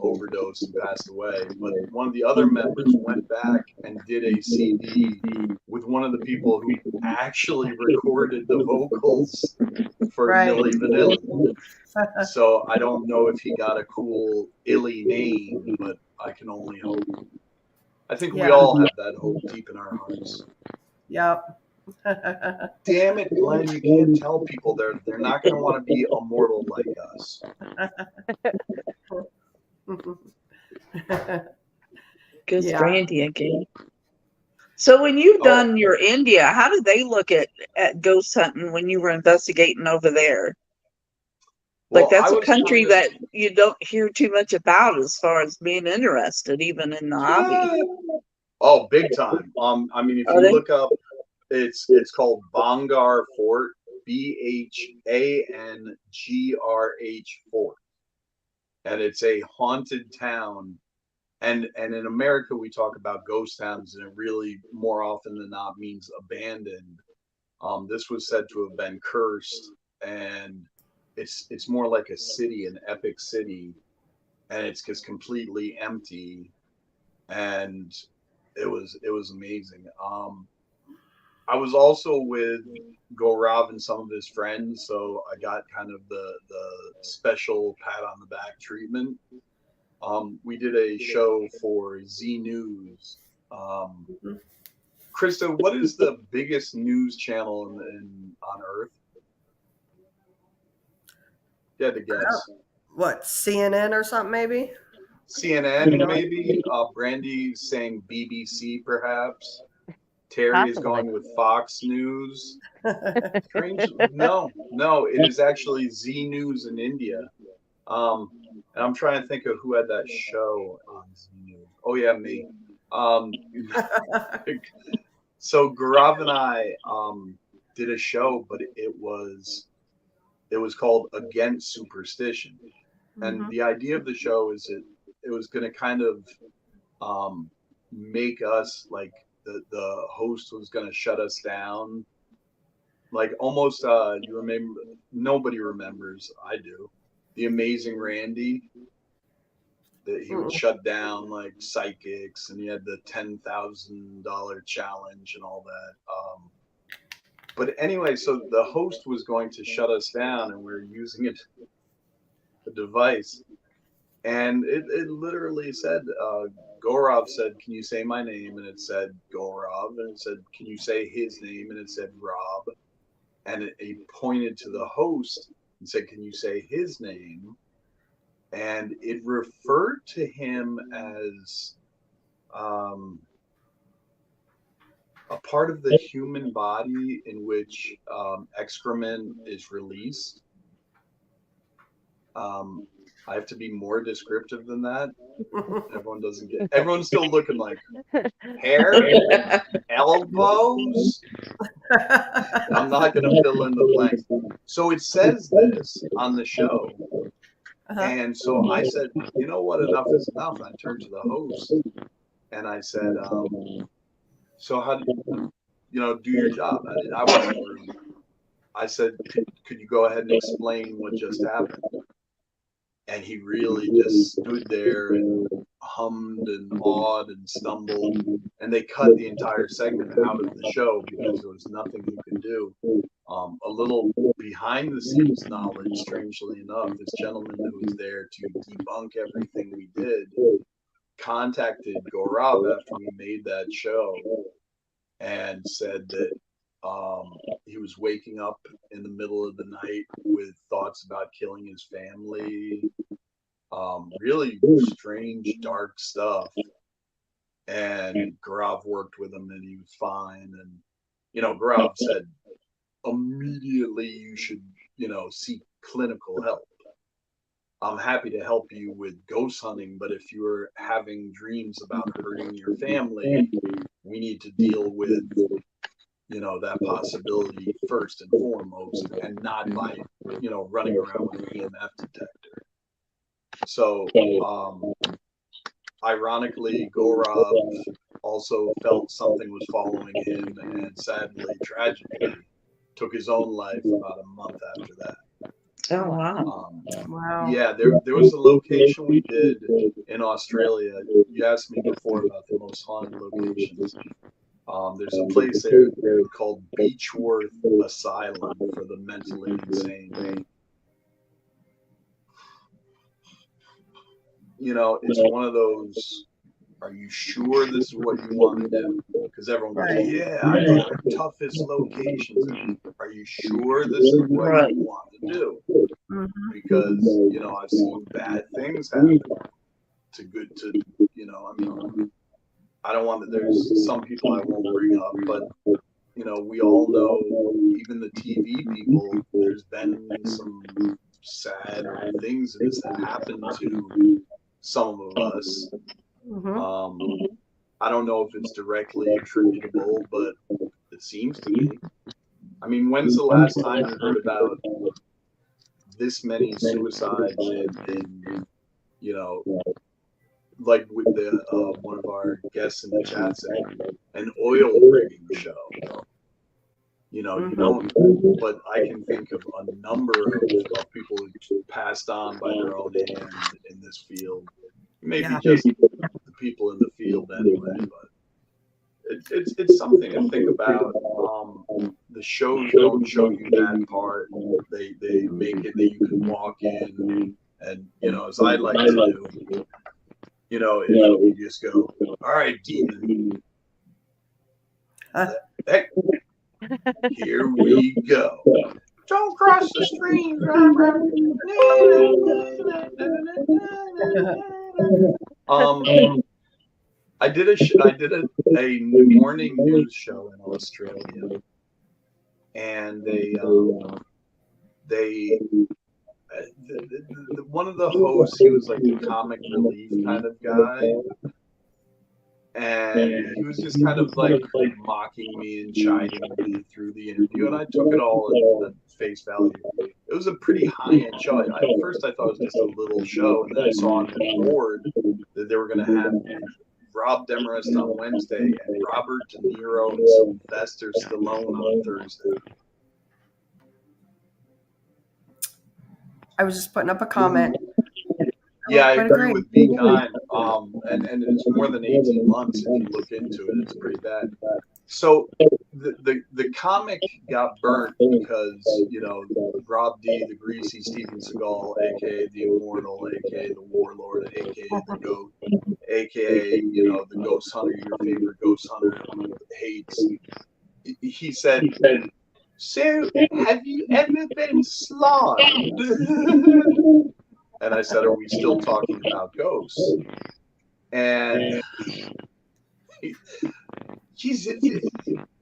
E: overdosed and passed away, but one of the other members went back and did a CD with one of the people who actually recorded the vocals for
A: Right.
E: Milli Vanilli. So I don't know if he got a cool illy name, but I can only hope. I think we
A: Yeah.
E: all have that hope deep in our hearts.
A: Yep.
E: Damn it, Glenn, you can't tell people they're not going to want to be immortal like us.
D: Good
A: Yeah.
D: Randy again. So when you've done your India, how did they look at ghost hunting when you were investigating over there? Like,
E: Well,
D: that's a country that you don't hear too much about as far as being interested, even in the hobby.
E: Oh, big time. I mean, if you look up, it's called Bangar Fort, BHANGRH Fort, and it's a haunted town. And in America, we talk about ghost towns, and it really more often than not means abandoned. This was said to have been cursed, and it's more like a city, an epic city, and it's just completely empty, and it was amazing. I was also with Gaurav and some of his friends, so I got kind of the special pat on the back treatment. We did a show for Z News. Krista, what is the biggest news channel on Earth? You had to guess.
A: What, CNN or something maybe?
E: CNN maybe. Brandy's saying BBC perhaps. Terry is going with Fox News. Strange. No, it is actually Z News in India. And I'm trying to think of who had that show on Z News. Oh yeah, me. So Gaurav and I did a show, but it was called Against Superstition. And the idea of the show is it was going to kind of make us like the host was going to shut us down, like almost you remember, nobody remembers, I do, the Amazing Randy, that he would shut down like psychics, and he had the $10,000 challenge and all that. But anyway, so the host was going to shut us down, and we were using a device, and it literally said, Gaurav said, "Can you say my name?" And it said Gaurav, and it said, "Can you say his name?" And it said Rob, and he pointed to the host and said, "Can you say his name?" And it referred to him as a part of the human body in which excrement is released. I have to be more descriptive than that. Everyone doesn't get. Everyone's still looking like hair, elbows. I'm not going to fill in the blanks. So it says this on the show. And so I said, you know what? Enough is enough. I turned to the host and I said, so how do you, do your job? I wasn't rude. I said, could you go ahead and explain what just happened? And he really just stood there and hummed and awed and stumbled. And they cut the entire segment out of the show because there was nothing he could do. A little behind the scenes knowledge, strangely enough, this gentleman who was there to debunk everything we did contacted Gaurav after we made that show and said that he was waking up in the middle of the night with thoughts about killing his family, really strange, dark stuff. And Gaurav worked with him and he was fine. And, Gaurav said, immediately you should, seek clinical help. I'm happy to help you with ghost hunting, but if you're having dreams about hurting your family, we need to deal with, that possibility first and foremost, and not by, running around with an EMF detector. So, ironically, Gorov also felt something was following him, and sadly, tragically, took his own life about a month after that.
D: Oh, wow.
A: Wow.
E: Yeah, there was a location we did in Australia. You asked me before about the most haunted locations. There's a place there called Beechworth Asylum for the mentally insane. It's one of those, are you sure this is what you want to do? Because everyone goes, yeah, I go to the toughest locations. Are you sure this is what you want to do? Because, I've seen bad things happen to I don't want to, there's some people I won't bring up, but, we all know, even the TV people, there's been some sad things that happened to some of us. I don't know if it's directly attributable, but it seems to be. I mean, when's the last time you heard about this many suicides in like with the one of our guests in the chat saying, an oil rigging show? You don't, but I can think of a number of people who passed on by their own hand in this field. Maybe just the people in the field anyway, but it's something to think about. The shows don't show you that part. They make it that you can walk in, and as I like to do, if you just go, all right, demon, hey, here we go. Don't cross the stream. I did a morning news show in Australia, and one of the hosts, he was like a comic relief kind of guy, and he was just kind of like mocking me and chiding me through the interview, and I took it all at face value. It was a pretty high-end show. At first I thought it was just a little show, and then I saw on the board that they were going to have Robb Demarest on Wednesday and Robert De Niro and Sylvester Stallone on Thursday.
A: I was just putting up a comment.
E: Yeah, I agree with Be Kind. And it's more than 18 months if you look into it. It's pretty bad. So the comic got burnt because, Rob D, the Greasy Steven Seagal, aka the Immortal, aka the Warlord, aka the Goat, aka, the Ghost Hunter, your favorite Ghost Hunter hates. He said, so have you ever been slimed? And I said, are we still talking about ghosts? And Jesus,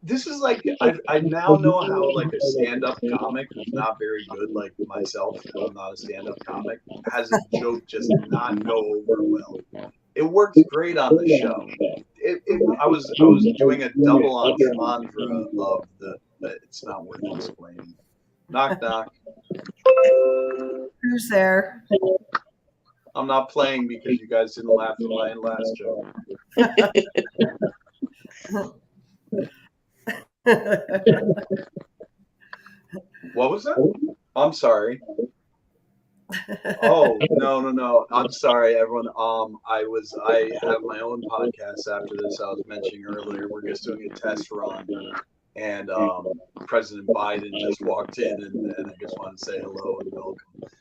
E: this is like, I now know how like a stand-up comic who's not very good, like myself, I'm not a stand-up comic, has a joke just not go over well. It worked great on the show. I was doing a double entendre of it's not worth explaining. Knock, knock.
A: Who's there?
E: I'm not playing because you guys didn't laugh at my last joke. What was that? I'm sorry. Oh, no. I'm sorry, everyone. I have my own podcast after this. I was mentioning earlier. We're just doing a test run, and President Biden just walked in, and I just want to say hello and welcome.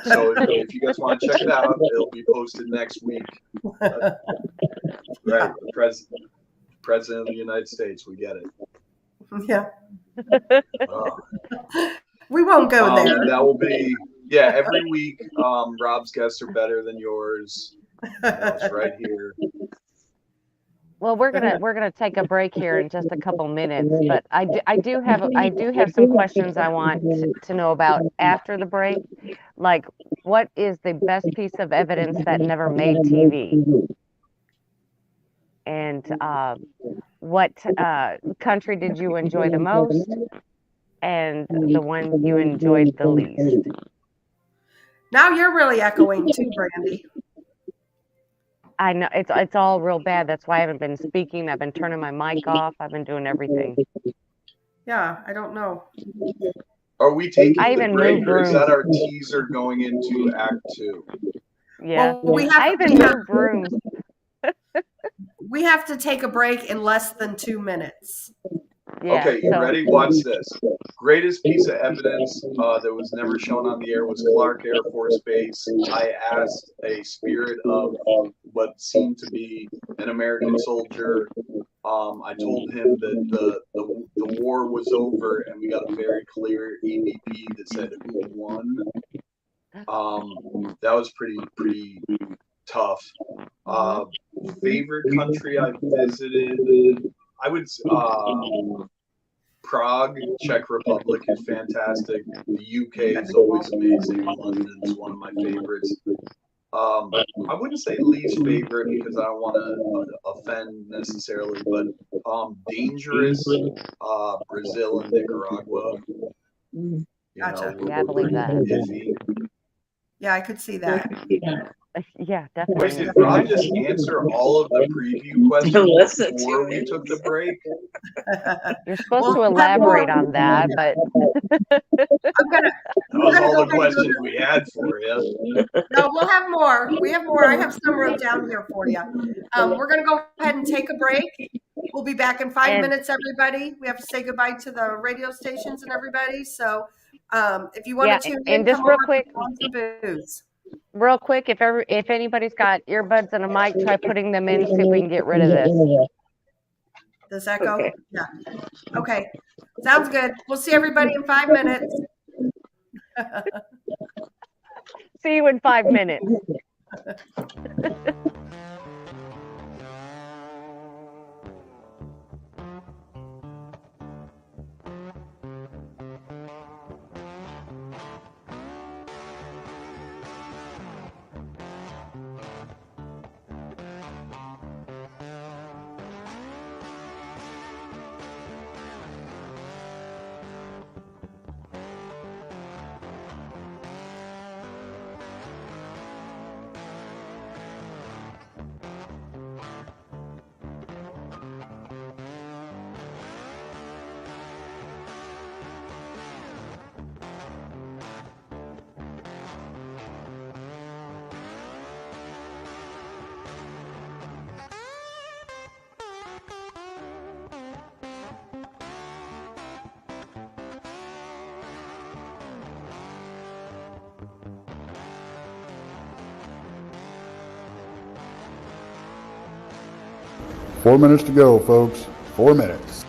E: So if you guys want to check it out, it'll be posted next week. Right, the President of the United States. We get it.
A: Yeah. We won't go there.
E: That will be, every week. Rob's guests are better than yours. It's right here.
C: Well, we're gonna take a break here in just a couple minutes, but I do have some questions I want to know about after the break. Like, what is the best piece of evidence that never made TV? And what country did you enjoy the most, and the one you enjoyed the least?
A: Now you're really echoing too, Brandy.
C: I know it's all real bad. That's why I haven't been speaking. I've been turning my mic off. I've been doing everything.
A: Yeah, I don't know.
E: Are we taking
C: I
E: the
C: even
E: break,
C: moved
E: or is that
C: rooms.
E: our teaser going into Act 2?
C: Yeah,
A: Well,
C: I even moved rooms.
A: we have to take a break in less than 2 minutes.
C: Yeah,
E: Okay, you
C: so
E: ready? Watch this. Greatest piece of evidence that was never shown on the air was Clark Air Force Base. I asked a spirit of what seemed to be an American soldier. I told him that the war was over, and we got a very clear EVP that said who won. That was pretty tough. Favorite country I visited, I would Prague, Czech Republic is fantastic. The UK is always amazing. London's one of my favorites. I wouldn't say least favorite because I don't want to offend necessarily, but dangerous Brazil and Nicaragua. You
A: Gotcha.
E: know,
C: Yeah, I believe that.
E: iffy.
A: Yeah, I could see that.
C: Yeah,
E: Wait,
C: definitely.
E: did Rob just answer all of the preview questions
D: Listen
E: before
D: to
E: we
D: it.
E: took the break?
C: You're supposed
A: Well,
C: to
A: we'll have more.
C: elaborate on that, but
A: I'm gonna.
E: That was
A: gonna
E: all
A: go
E: the
A: ahead and go
E: questions
A: to-
E: we had for you.
A: No, we'll have more. We have more. I have some wrote down here for you. We're gonna go ahead and take a break. We'll be back in 5
C: And-
A: minutes, everybody. We have to say goodbye to the radio stations and everybody. So, if you want
C: Yeah,
A: to tune
C: and
A: in,
C: just
A: come
C: real
A: over
C: quick-
A: to Blondes and Booze.
C: real quick, if anybody's got earbuds and a mic, try putting them in, see if we can get rid of this.
A: Does that go?
D: Okay.
A: Yeah. Okay. Sounds good. We'll see everybody in 5 minutes.
C: See you in 5 minutes.
B: Four minutes to go, folks. 4 minutes.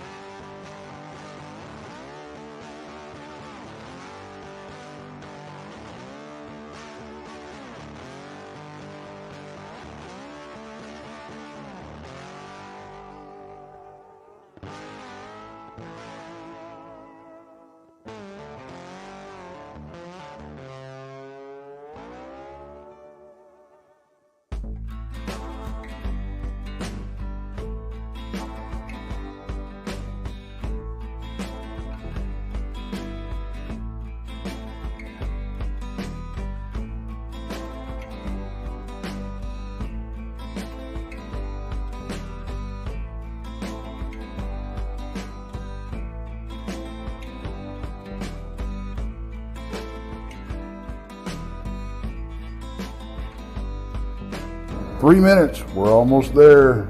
B: Three minutes. We're almost there.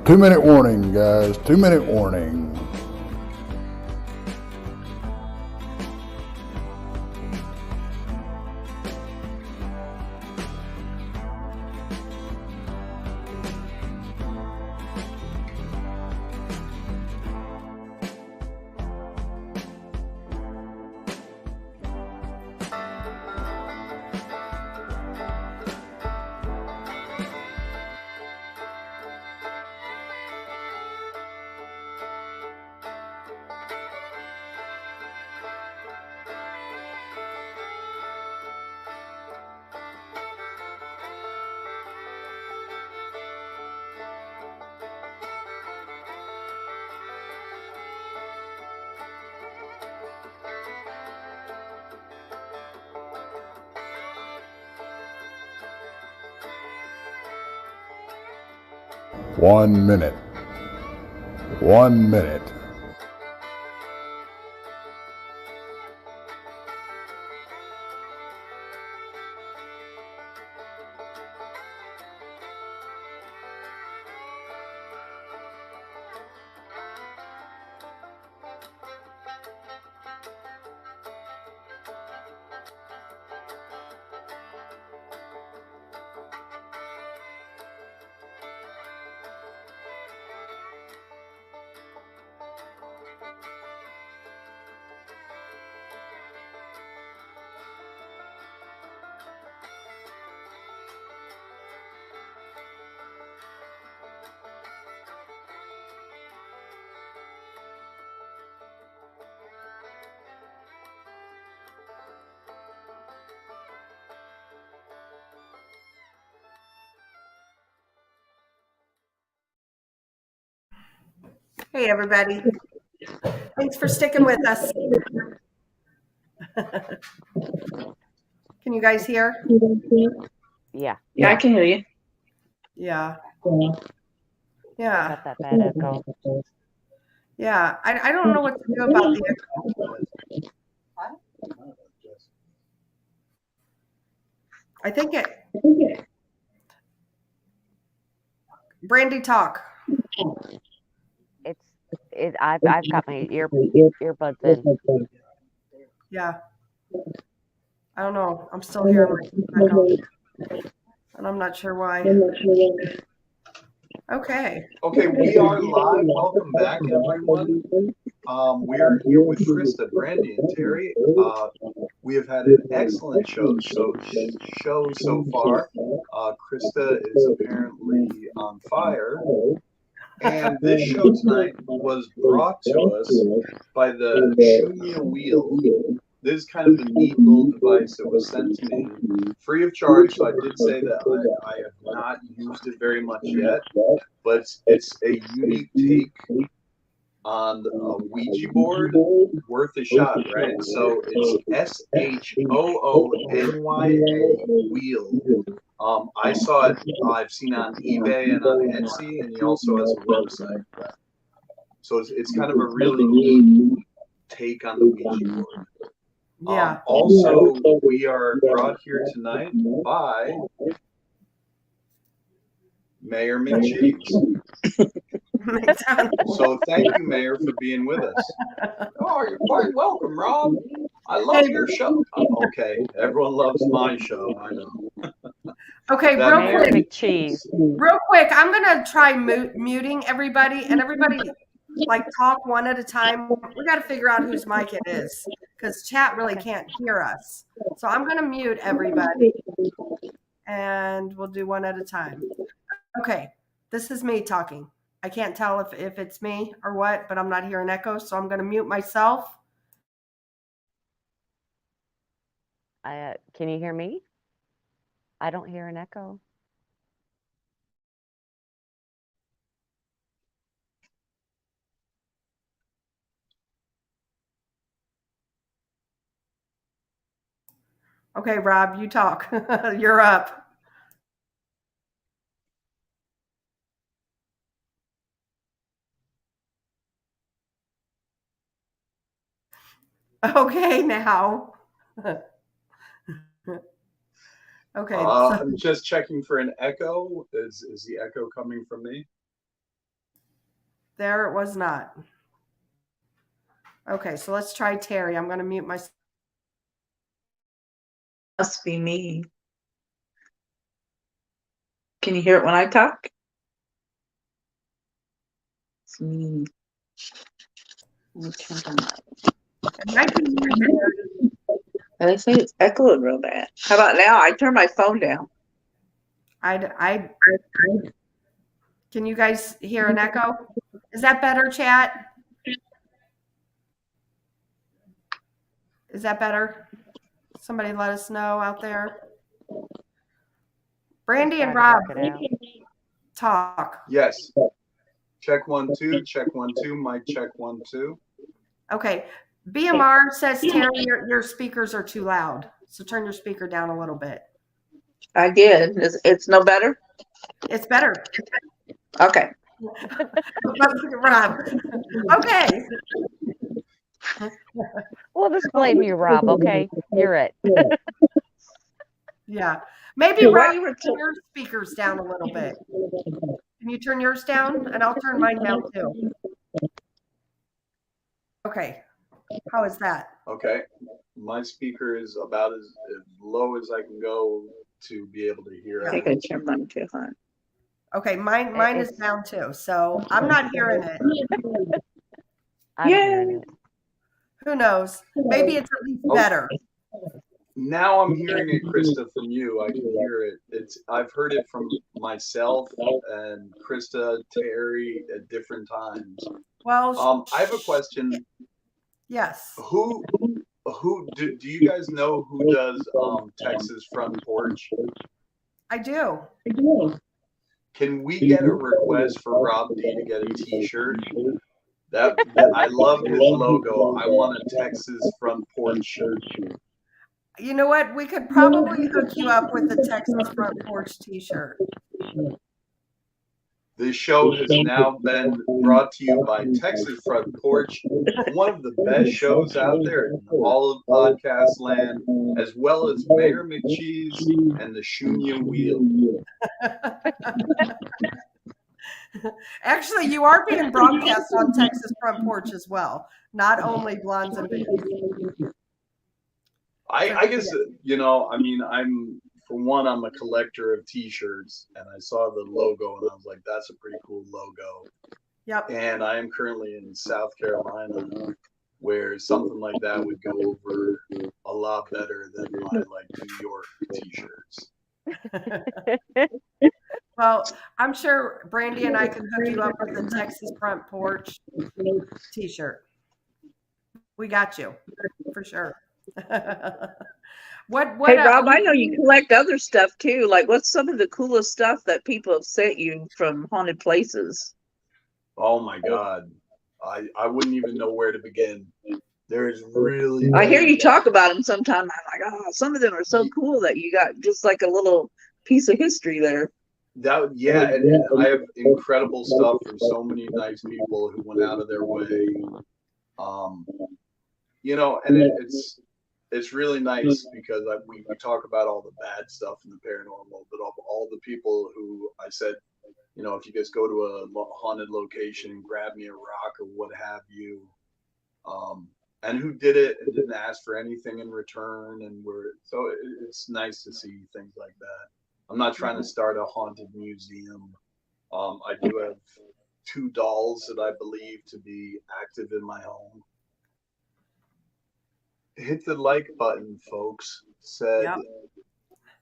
B: 2-minute warning, guys. 2-minute warning. One minute. 1 minute.
A: Hey, everybody. Thanks for sticking with us. Can you guys hear?
C: Yeah,
D: Yeah, I can hear you.
A: Yeah.
C: got
A: Yeah.
C: that bad echo.
A: Yeah. I don't know what to do about the echo. I think Brandy, talk.
C: I've got my earbuds in.
A: Yeah. I don't know. I'm still hearing my echo, and I'm not sure why. Okay.
E: Okay, we are live. Welcome back, everyone. We are here with Krista, Brandy, and Terry. We have had an excellent show so far. Krista is apparently on fire. And this show tonight was brought to us by the Shunya Wheel. This is kind of a neat little device that was sent to me free of charge. So I did say that I have not used it very much yet, but it's a unique take on a Ouija board worth a shot, right? So it's SHOONYA wheel. I saw it. I've seen it on eBay and on Etsy, and he also has a website. So it's kind of a really neat take on the Ouija board.
A: Yeah.
E: Also, we are brought here tonight by Mayor McCheese. So thank you, Mayor, for being with us. Oh, you're quite welcome, Rob. I love your show. Okay, everyone loves my show. I know.
A: Okay,
E: That
A: real
C: Mayor
A: quick.
C: McCheese.
A: Real quick, I'm gonna try muting everybody, and everybody like talk one at a time. We got to figure out whose mic it is because chat really can't hear us. So I'm gonna mute everybody, and we'll do one at a time. Okay, this is me talking. I can't tell if it's me or what, but I'm not hearing echo, so I'm gonna mute myself.
C: Can you hear me? I don't hear an echo.
A: Okay, Rob, you talk. You're up. Okay, now. Okay.
E: I'm just checking for an echo. Is the echo coming from me?
A: There it was not. Okay, so let's try Terry. I'm going to mute myself.
D: Must be me. Can you hear it when I talk? It's me. Let me turn it on.
A: It might be you, Terry.
D: And they say it's echoing real bad. How about now? I turn my phone down.
A: Can you guys hear an echo? Is that better, chat? Is that better? Somebody let us know out there. Brandy and Rob, talk.
E: Yes. Check 1 2. Check 1 2. Mic check 1 2.
A: Okay. BMR says, Terry, your speakers are too loud. So turn your speaker down a little bit.
D: I did. It's no better?
A: It's better.
D: Okay.
A: Rob. Okay.
F: We'll just blame you, Rob, okay? You're it.
A: Yeah. Maybe
D: Yeah,
A: Rob, turn your speakers down a little bit. Can you turn yours down? And I'll turn mine down too. Okay. How is that?
E: Okay. My speaker is about as low as I can go to be able to hear
D: I
E: it.
D: think I turned mine too high.
A: Okay, mine is down too. So I'm not hearing it.
F: I'm hearing it.
A: Who knows? Maybe it's at least better.
E: Now I'm hearing it, Krista, from you. I can hear it. I've heard it from myself and Krista, Terry at different times.
A: Well,
E: I have a question.
A: Yes.
E: Who do you guys know who does Texas Front Porch?
A: I do.
E: Can we get a request for Robb D to get a T-shirt? That I love his logo. I want a Texas Front Porch shirt.
A: You know what? We could probably hook you up with the Texas Front Porch T-shirt.
E: This show has now been brought to you by Texas Front Porch, one of the best shows out there in all of podcast land, as well as Mayor McCheese and the Shunya Wheel.
A: Actually, you are being broadcast on Texas Front Porch as well, not only Blondes and Booze.
E: I guess, I'm a collector of T-shirts, and I saw the logo, and I was like, that's a pretty cool logo.
A: Yep.
E: And I am currently in South Carolina, where something like that would go over a lot better than my New York T-shirts.
A: Well, I'm sure Brandy and I can hook you up with the Texas Front Porch T-shirt. We got you for sure. What?
D: Hey, Rob, I know you collect other stuff too. Like, what's some of the coolest stuff that people have sent you from haunted places?
E: Oh my God, I wouldn't even know where to begin. There's really.
D: I hear you talk about them sometimes. I'm like, oh, some of them are so cool that you got just like a little piece of history there.
E: And I have incredible stuff from so many nice people who went out of their way. It's really nice because we talk about all the bad stuff in the paranormal, but all the people who I said, if you guys go to a haunted location, grab me a rock or what have you, and who did it and didn't ask for anything in return, so it's nice to see things like that. I'm not trying to start a haunted museum. I do have 2 dolls that I believe to be active in my home. Hit the like button, folks. Said,
A: Yep.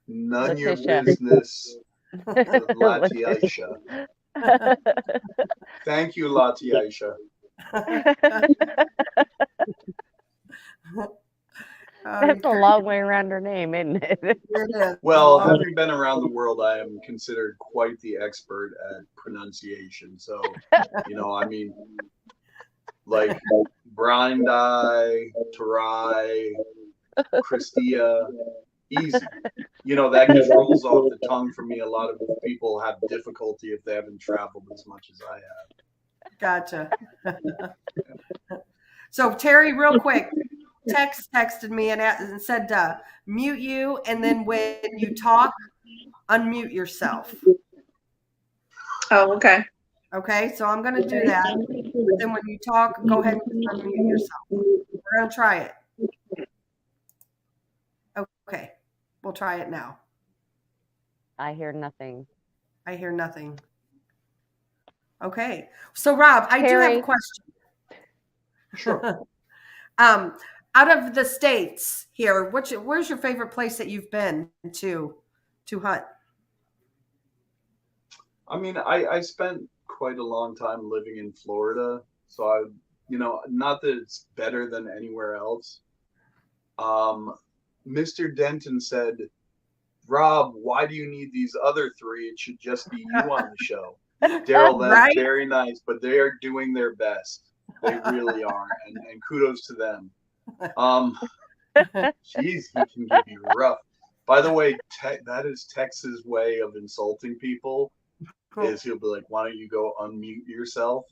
E: None your
F: Letitia.
E: business. Lati Aisha. Thank you, Lati Aisha.
F: That's a long way around her name, isn't it?
A: It is.
E: Well, having been around the world, I am considered quite the expert at pronunciation. So, like Blind Eye, Tarai, Christia, easy. That just rolls off the tongue for me. A lot of people have difficulty if they haven't traveled as much as I have.
A: Gotcha. So Terry, real quick, texted me and said mute you, and then when you talk, unmute yourself.
D: Oh, okay.
A: Okay, so I'm going to do that. But then when you talk, go ahead and just unmute yourself. We're going to try it. Okay, we'll try it now.
F: I hear nothing.
A: I hear nothing. Okay, so Rob, I do have a
F: Terry.
A: question.
D: Sure.
A: Out of the states here, where's your favorite place that you've been to hunt?
E: I mean, I spent quite a long time living in Florida, so I, not that it's better than anywhere else. Mr. Denton said, Rob, why do you need these other three? It should just be you on the show. Daryl, that's
A: Right?
E: very nice, but they are doing their best. They really are, and kudos to them. Geez, he can be rough. By the way, that is Tex's way of insulting people. Is he'll be like, "Why don't you go unmute yourself?"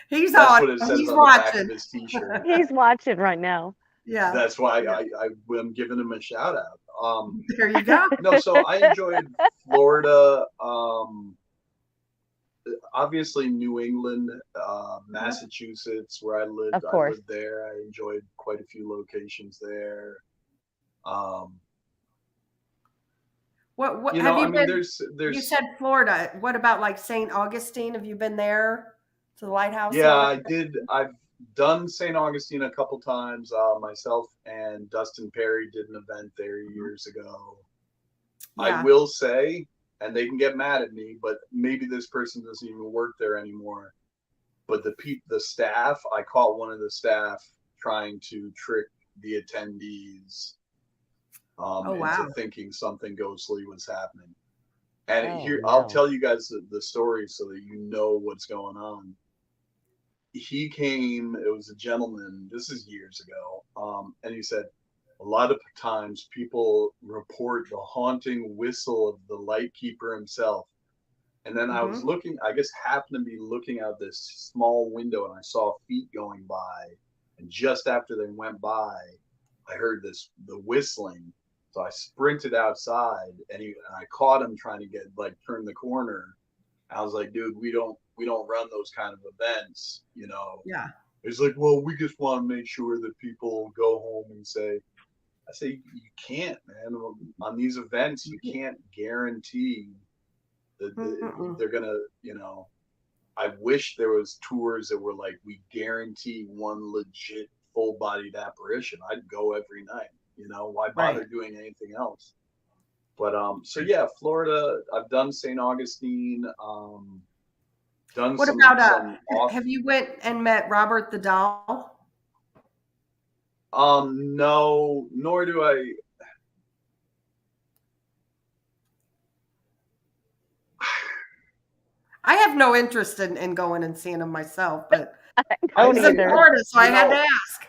A: He's
E: That's
A: on.
E: what it says
A: He's
E: on
A: watching.
E: the back of his T-shirt.
F: He's watching right now.
A: Yeah.
E: That's why I'm giving him a shout out.
A: There you go.
E: No, so I enjoyed Florida. Obviously New England, Massachusetts, where I lived.
F: Of course.
E: I lived there. I enjoyed quite a few locations there.
A: What
E: You
A: have
E: know,
A: you
E: I mean,
A: been?
E: there's
A: You said Florida. What about like St. Augustine? Have you been there to the lighthouse?
E: Yeah, I did. I've done St. Augustine a couple times. Myself and Dustin Perry did an event there years ago.
A: Yeah.
E: I will say, and they can get mad at me, but maybe this person doesn't even work there anymore. But the staff, I caught one of the staff trying to trick the attendees into thinking something ghostly was happening. And here, I'll tell you guys the story so that you know what's going on. He came, it was a gentleman, this is years ago, and he said, a lot of times people report the haunting whistle of the lightkeeper himself. And then I was looking, I guess happened to be looking out this small window and I saw feet going by. And just after they went by, I heard the whistling. So I sprinted outside and I caught him trying to turn the corner. I was like, dude, we don't run those kind of events,
A: Yeah.
E: He's like, well, we just want to make sure that people go home and say, I say, you can't, man. On these events, you can't guarantee that they're gonna, I wish there was tours that were like, we guarantee one legit full-bodied apparition. I'd go every night. Why bother doing anything else? But so yeah, Florida. I've done St. Augustine. Done
A: What
E: some.
A: about have you went and met Robert the Doll?
E: No, nor do I.
A: I have no interest in going and seeing him myself, but
F: I
A: was in Florida, so I had to ask.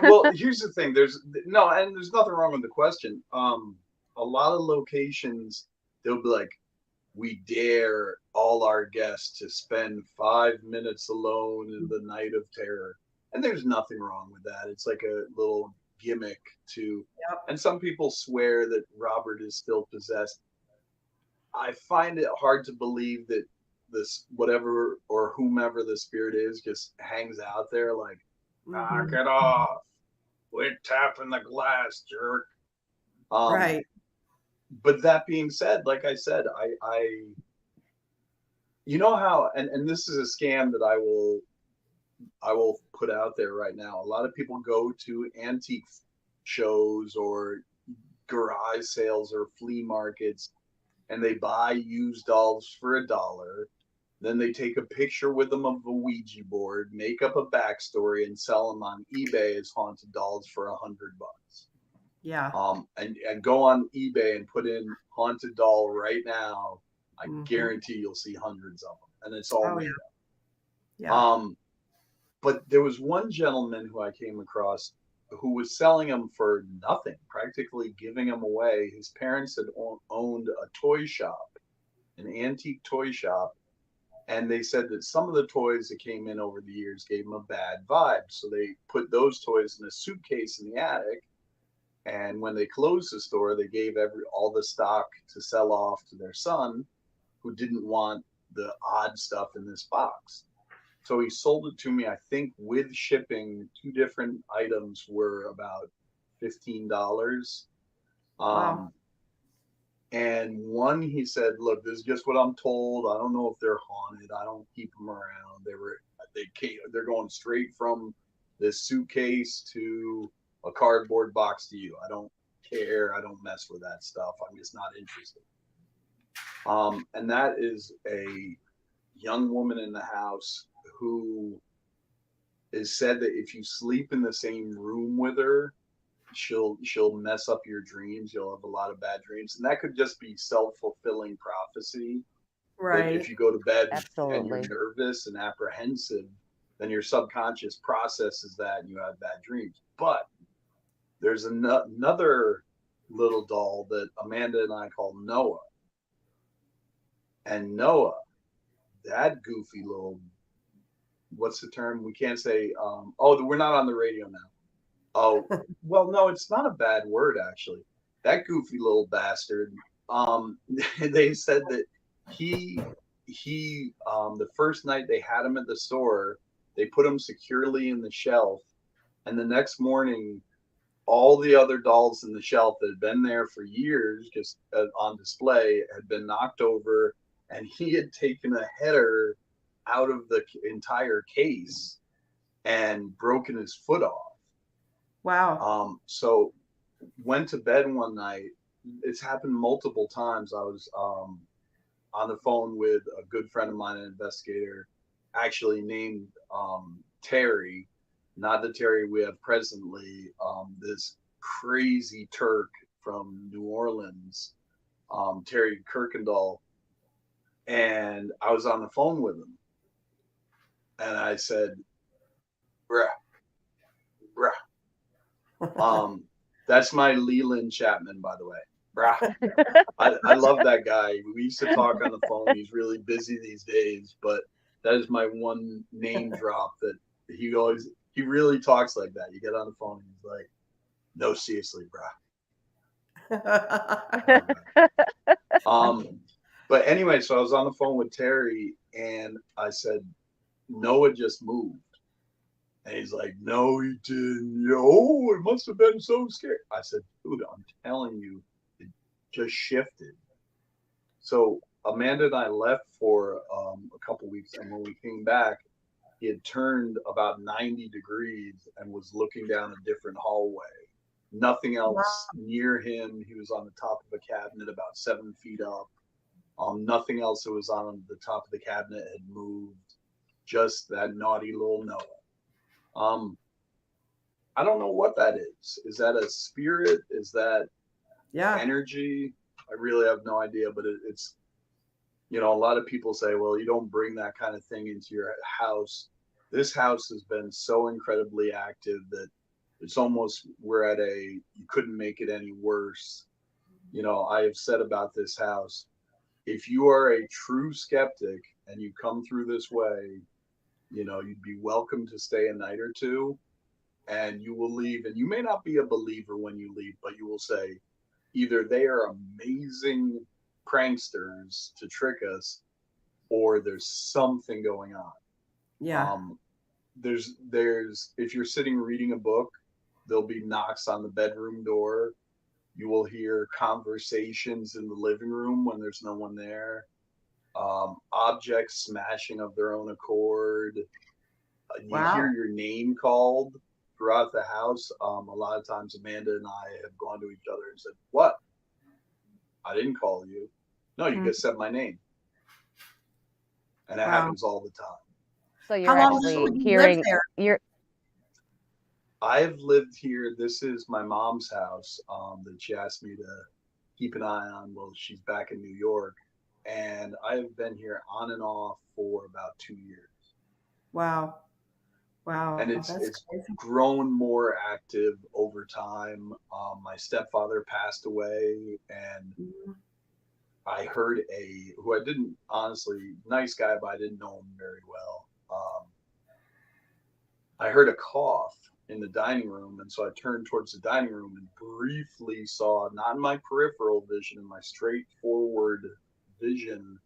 E: Well, here's the thing. There's nothing wrong with the question. A lot of locations, they'll be like, we dare all our guests to spend 5 minutes alone in the night of terror. And there's nothing wrong with that. It's like a little gimmick to, and some people swear that Robert is still possessed. I find it hard to believe that this, whatever or whomever the spirit is, just hangs out there like, knock it off. We're tapping the glass, jerk.
A: Right.
E: But that being said, like I said, I you know how, and this is a scam that I will put out there right now. A lot of people go to antique shows or garage sales or flea markets and they buy used dolls for $1. Then they take a picture with them of a Ouija board, make up a backstory, and sell them on eBay as haunted dolls for $100.
A: Yeah.
E: And go on eBay and put in haunted doll right now. I guarantee you'll see hundreds of them, and it's all made up.
A: Yeah.
E: But there was one gentleman who I came across who was selling them for nothing, practically giving them away. His parents had owned a toy shop, an antique toy shop, and they said that some of the toys that came in over the years gave them a bad vibe. So they put those toys in a suitcase in the attic. And when they closed the store, they gave all the stock to sell off to their son. who didn't want the odd stuff in this box. So he sold it to me. I think with shipping, 2 different items were about $15.
A: Wow.
E: And one, he said, "Look, this is just what I'm told. I don't know if they're haunted. I don't keep them around. They're going straight from this suitcase to a cardboard box to you. I don't care. I don't mess with that stuff. I'm just not interested." And that is a young woman in the house who is said that if you sleep in the same room with her, she'll mess up your dreams. You'll have a lot of bad dreams, and that could just be self-fulfilling prophecy. That if
A: Right.
E: you go to bed and you're
F: Absolutely.
E: nervous and apprehensive, then your subconscious processes that and you have bad dreams. But there's another little doll that Amanda and I call Noah. And Noah, that goofy little, what's the term? We can't say, oh, we're not on the radio now. Oh, well, no, it's not a bad word, actually. That goofy little bastard, they said that he, the first night they had him at the store, they put him securely in the shelf. And the next morning, all the other dolls in the shelf that had been there for years, just on display, had been knocked over, and he had taken a header out of the entire case and broken his foot off.
A: Wow.
E: So went to bed one night. It's happened multiple times. I was on the phone with a good friend of mine, an investigator, actually named Terry, not the Terry we have presently, this crazy Turk from New Orleans, Terry Kirkendall. And I was on the phone with him. And I said, bruh, that's my Leland Chapman, by the way. Bruh. I love that guy. We used to talk on the phone. He's really busy these days, but that is my one name drop that he really talks like that. You get on the phone and he's like, "No, seriously, bruh." But anyway, so I was on the phone with Terry and I said, "Noah just moved." And he's like, "No, he didn't. Oh, it must have been so scary." I said, "Dude, I'm telling you, it just shifted." So Amanda and I left for a couple weeks, and when we came back, he had turned about 90 degrees and was looking down a different hallway. Nothing else near him. He was on the top of a cabinet about 7 feet up. Nothing else that was on the top of the cabinet had moved. Just that naughty little Noah. I don't know what that is. Is that a spirit? Is that energy? I really have no idea, but it's, a lot of people say, well, you don't bring that kind of thing into your house. This house has been so incredibly active that it's almost, you couldn't make it any worse. I have said about this house, if you are a true skeptic and you come through this way, you'd be welcome to stay a night or two, and you will leave. And you may not be a believer when you leave, but you will say, either they are amazing pranksters to trick us, or there's something going on.
A: Yeah.
E: There's if you're sitting reading a book, there'll be knocks on the bedroom door. You will hear conversations in the living room when there's no one there. Objects smashing of their own accord. You hear your name called throughout the house. A lot of times Amanda and I have gone to each other and said, "What? I didn't call you." "No, you just said my name." And it happens all the time.
F: So you're
A: How long
F: actually
A: did you live
F: hearing
A: there?
E: I've lived here. This is my mom's house that she asked me to keep an eye on while she's back in New York. And I've been here on and off for about 2 years.
A: Wow.
E: And
A: That's
E: it's
A: crazy.
E: grown more active over time. My stepfather passed away, and I heard who I didn't, honestly, nice guy, but I didn't know him very well. I heard a cough in the dining room, and so I turned towards the dining room and briefly saw, not in my peripheral vision, in my straightforward vision,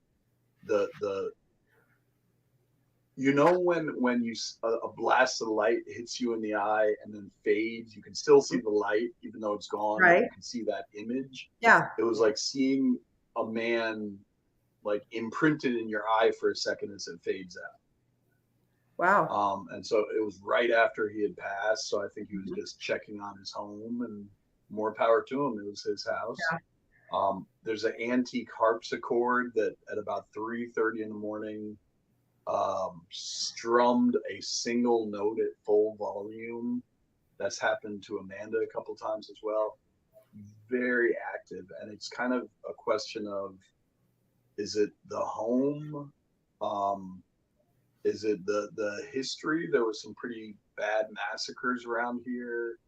E: the when a blast of light hits you in the eye and then fades, you can still see the light even though it's gone.
A: Right.
E: You can see that image.
A: Yeah.
E: It was like seeing a man like imprinted in your eye for a second as it fades out.
A: Wow.
E: And so it was right after he had passed. So I think he was just checking on his home, and more power to him. It was his house.
A: Yeah.
E: There's an antique harpsichord that at about 3:30 in the morning strummed a single note at full volume. That's happened to Amanda a couple times as well. Very active, and it's kind of a question of, is it the home? Is it the history? There was some pretty bad massacres around here,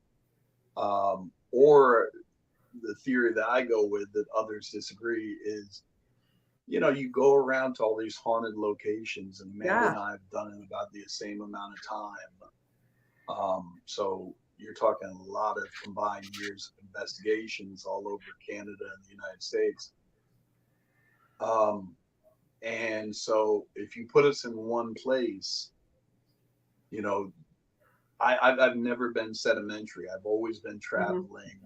E: or the theory that I go with that others disagree is, you go around to all these haunted locations, and Amanda and I have done it about the same amount of time. So you're talking a lot of combined years of investigations all over Canada and the United States. And so if you put us in one place, I've never been sedimentary. I've always been traveling.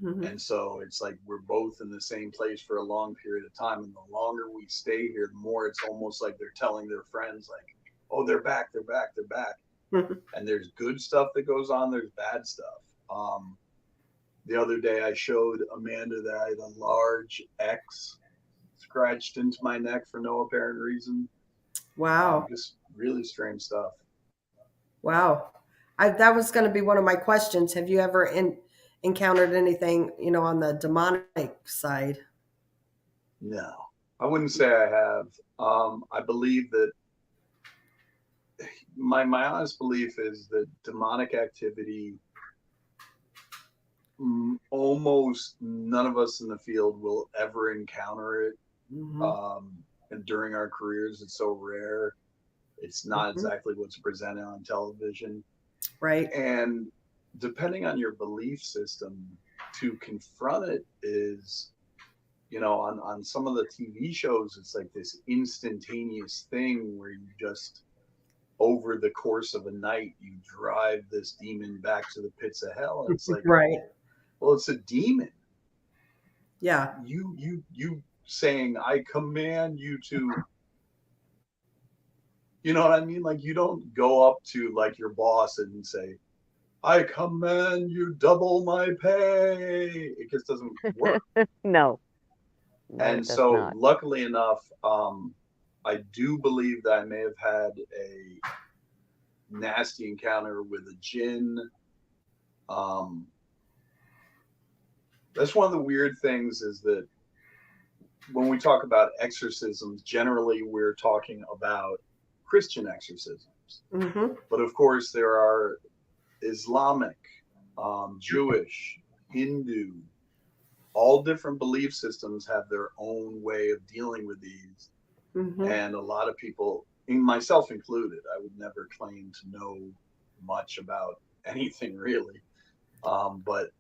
E: And so it's like we're both in the same place for a long period of time. And the longer we stay here, the more it's almost like they're telling their friends, like, oh, they're back. And there's good stuff that goes on. There's bad stuff. The other day I showed Amanda that I had a large X scratched into my neck for no apparent reason.
A: Wow.
E: Just really strange stuff.
A: Wow. That was going to be one of my questions. Have you ever encountered anything, on the demonic side?
E: No, I wouldn't say I have. I believe that my honest belief is that demonic activity, almost none of us in the field will ever encounter it. And during our careers, it's so rare. It's not exactly what's presented on television.
A: Right.
E: And depending on your belief system, to confront it is, on some of the TV shows, it's like this instantaneous thing where you just, over the course of a night, you drive this demon back to the pits of hell. And it's like,
A: right.
E: Well, it's a demon.
A: Yeah.
E: You saying, I command you to, you know what I mean? Like, you don't go up to like your boss and say, I command you double my pay. It just doesn't work.
F: No.
E: And so luckily enough, I do believe that I may have had a nasty encounter with a jinn. That's one of the weird things, is that when we talk about exorcisms, generally we're talking about Christian exorcisms. But of course there are Islamic, Jewish, Hindu, all different belief systems have their own way of dealing with these. And a lot of people, myself included, I would never claim to know much about anything really. But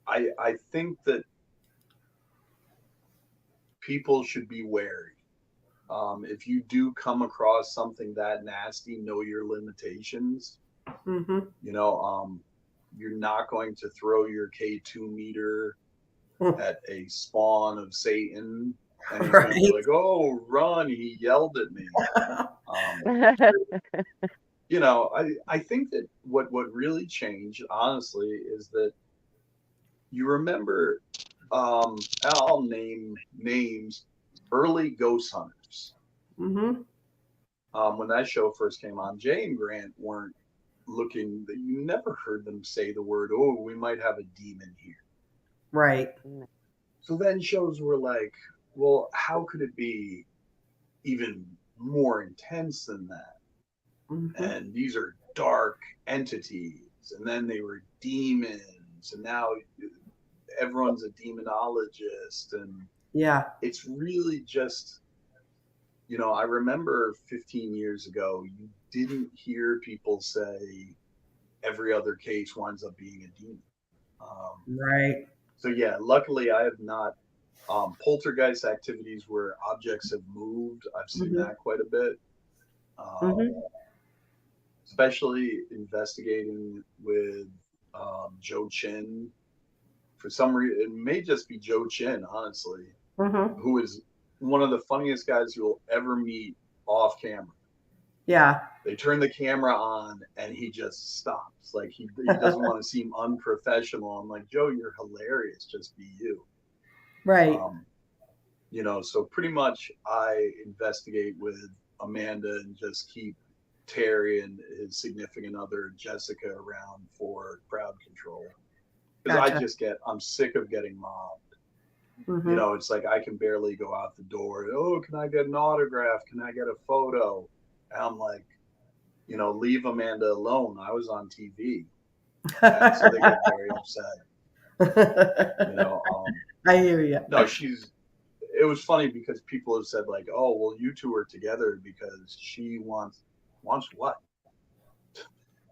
E: I think that people should be wary. If you do come across something that nasty, know your limitations. You're not going to throw your K2 meter at a spawn of Satan and he's going to be like, oh, run, he yelled at me. I think that what really changed, honestly, is that you remember, I'll name names, early ghost hunters. When that show first came on, Jay and Grant weren't looking, you never heard them say the word, oh, we might have a demon here.
A: Right.
E: So then shows were like, well, how could it be even more intense than that? And these are dark entities, and then they were demons, and now everyone's a demonologist, and it's really just, I remember 15 years ago, you didn't hear people say every other case winds up being a demon.
A: Right.
E: So yeah, luckily I have not Poltergeist activities where objects have moved. I've seen that quite a bit. Especially investigating with Joe Chin. For some reason, it may just be Joe Chin, honestly, who is one of the funniest guys you'll ever meet off camera.
A: Yeah.
E: They turn the camera on and he just stops. Like he doesn't want to seem unprofessional. I'm like, Joe, you're hilarious. Just be you.
A: Right.
E: So pretty much I investigate with Amanda and just keep Terry and his significant other Jessica around for crowd control. Because
A: Gotcha.
E: I'm sick of getting mobbed.
A: Mm-hmm.
E: It's like I can barely go out the door. Oh, can I get an autograph? Can I get a photo? And I'm like, leave Amanda alone. I was on TV. And so they get very upset.
A: I hear you.
E: No, it was funny because people have said like, oh, well, you two are together because she wants what?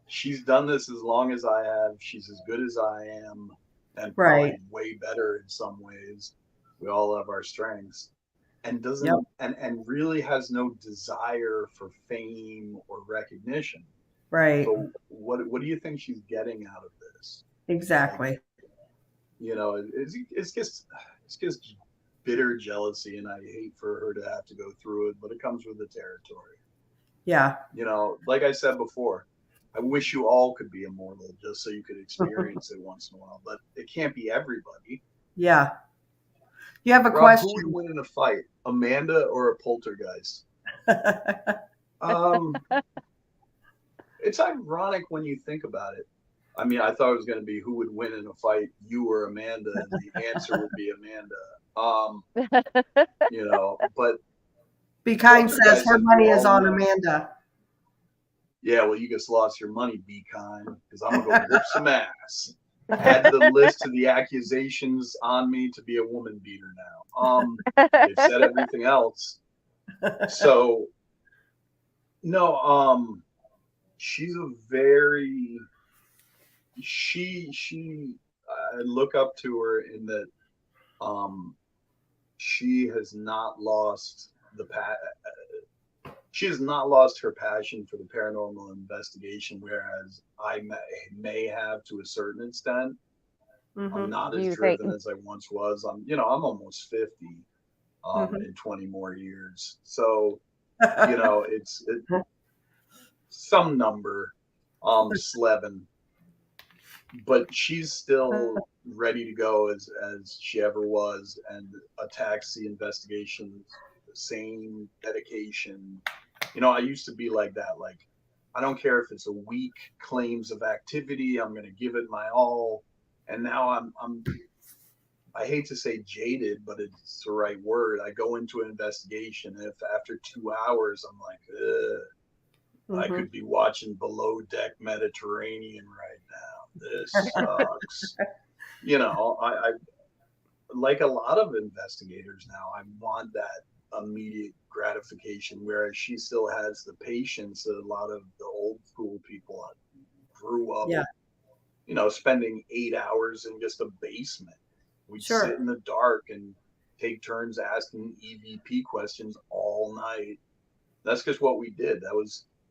E: She's done this as long as I have. She's as good as I am, and probably way better in some ways. We all have our strengths, and doesn't and really has no desire for fame or recognition.
A: Right.
E: So what do you think she's getting out of this?
A: Exactly.
E: It's just bitter jealousy, and I hate for her to have to go through it, but it comes with the territory.
A: Yeah.
E: Like I said before, I wish you all could be immortal just so you could experience it once in a while, but it can't be everybody.
A: Yeah. You have a
E: Rob,
A: question.
E: who would win in a fight, Amanda or a poltergeist? It's ironic when you think about it. I mean, I thought it was going to be who would win in a fight, you or Amanda, and the answer would be Amanda. But
A: Be Kind says her money is on Amanda.
E: Yeah, well, you just lost your money, Be Kind, because I'm going to go whoop some ass. Add to the list of the accusations on me to be a woman beater now. They've said everything else. So, no, she's a very, I look up to her in that she has not lost she has not lost her passion for the paranormal investigation, whereas I may have to a certain extent. I'm not as driven as I once was. I'm almost 50 in 20 more years. So, it's some number, 11. But she's still ready to go as she ever was and attacks the investigation the same dedication. I used to be like that. Like, I don't care if it's a week claims of activity, I'm going to give it my all. And now I hate to say jaded, but it's the right word. I go into an investigation, and if after 2 hours I'm like, I could be watching Below Deck Mediterranean right now. This sucks. I like a lot of investigators now, I want that immediate gratification, whereas she still has the patience that a lot of the old school people grew up, spending 8 hours in just a basement. We'd sit in the dark and take turns asking EVP questions all night. That's just what we did.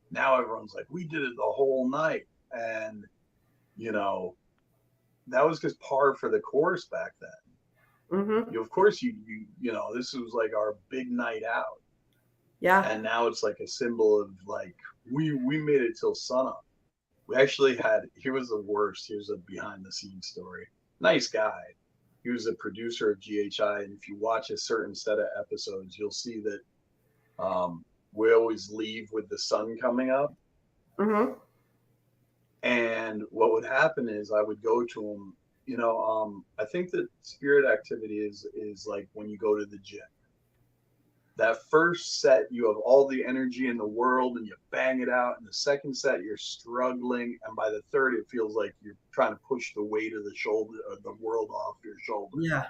E: Now everyone's like, we did it the whole night. And, that was just par for the course back then. Of course, this was like our big night out.
A: Yeah.
E: And now it's like a symbol of like, we made it till sunup. We actually here was the worst. Here's a behind the scenes story. Nice guy. He was a producer of GHI. And if you watch a certain set of episodes, you'll see that we always leave with the sun coming up. And what would happen is I would go to him. I think that spirit activity is like when you go to the gym. That first set, you have all the energy in the world and you bang it out. And the second set, you're struggling. And by the third, it feels like you're trying to push the weight of the shoulder, or the world off your shoulder.
A: Yeah.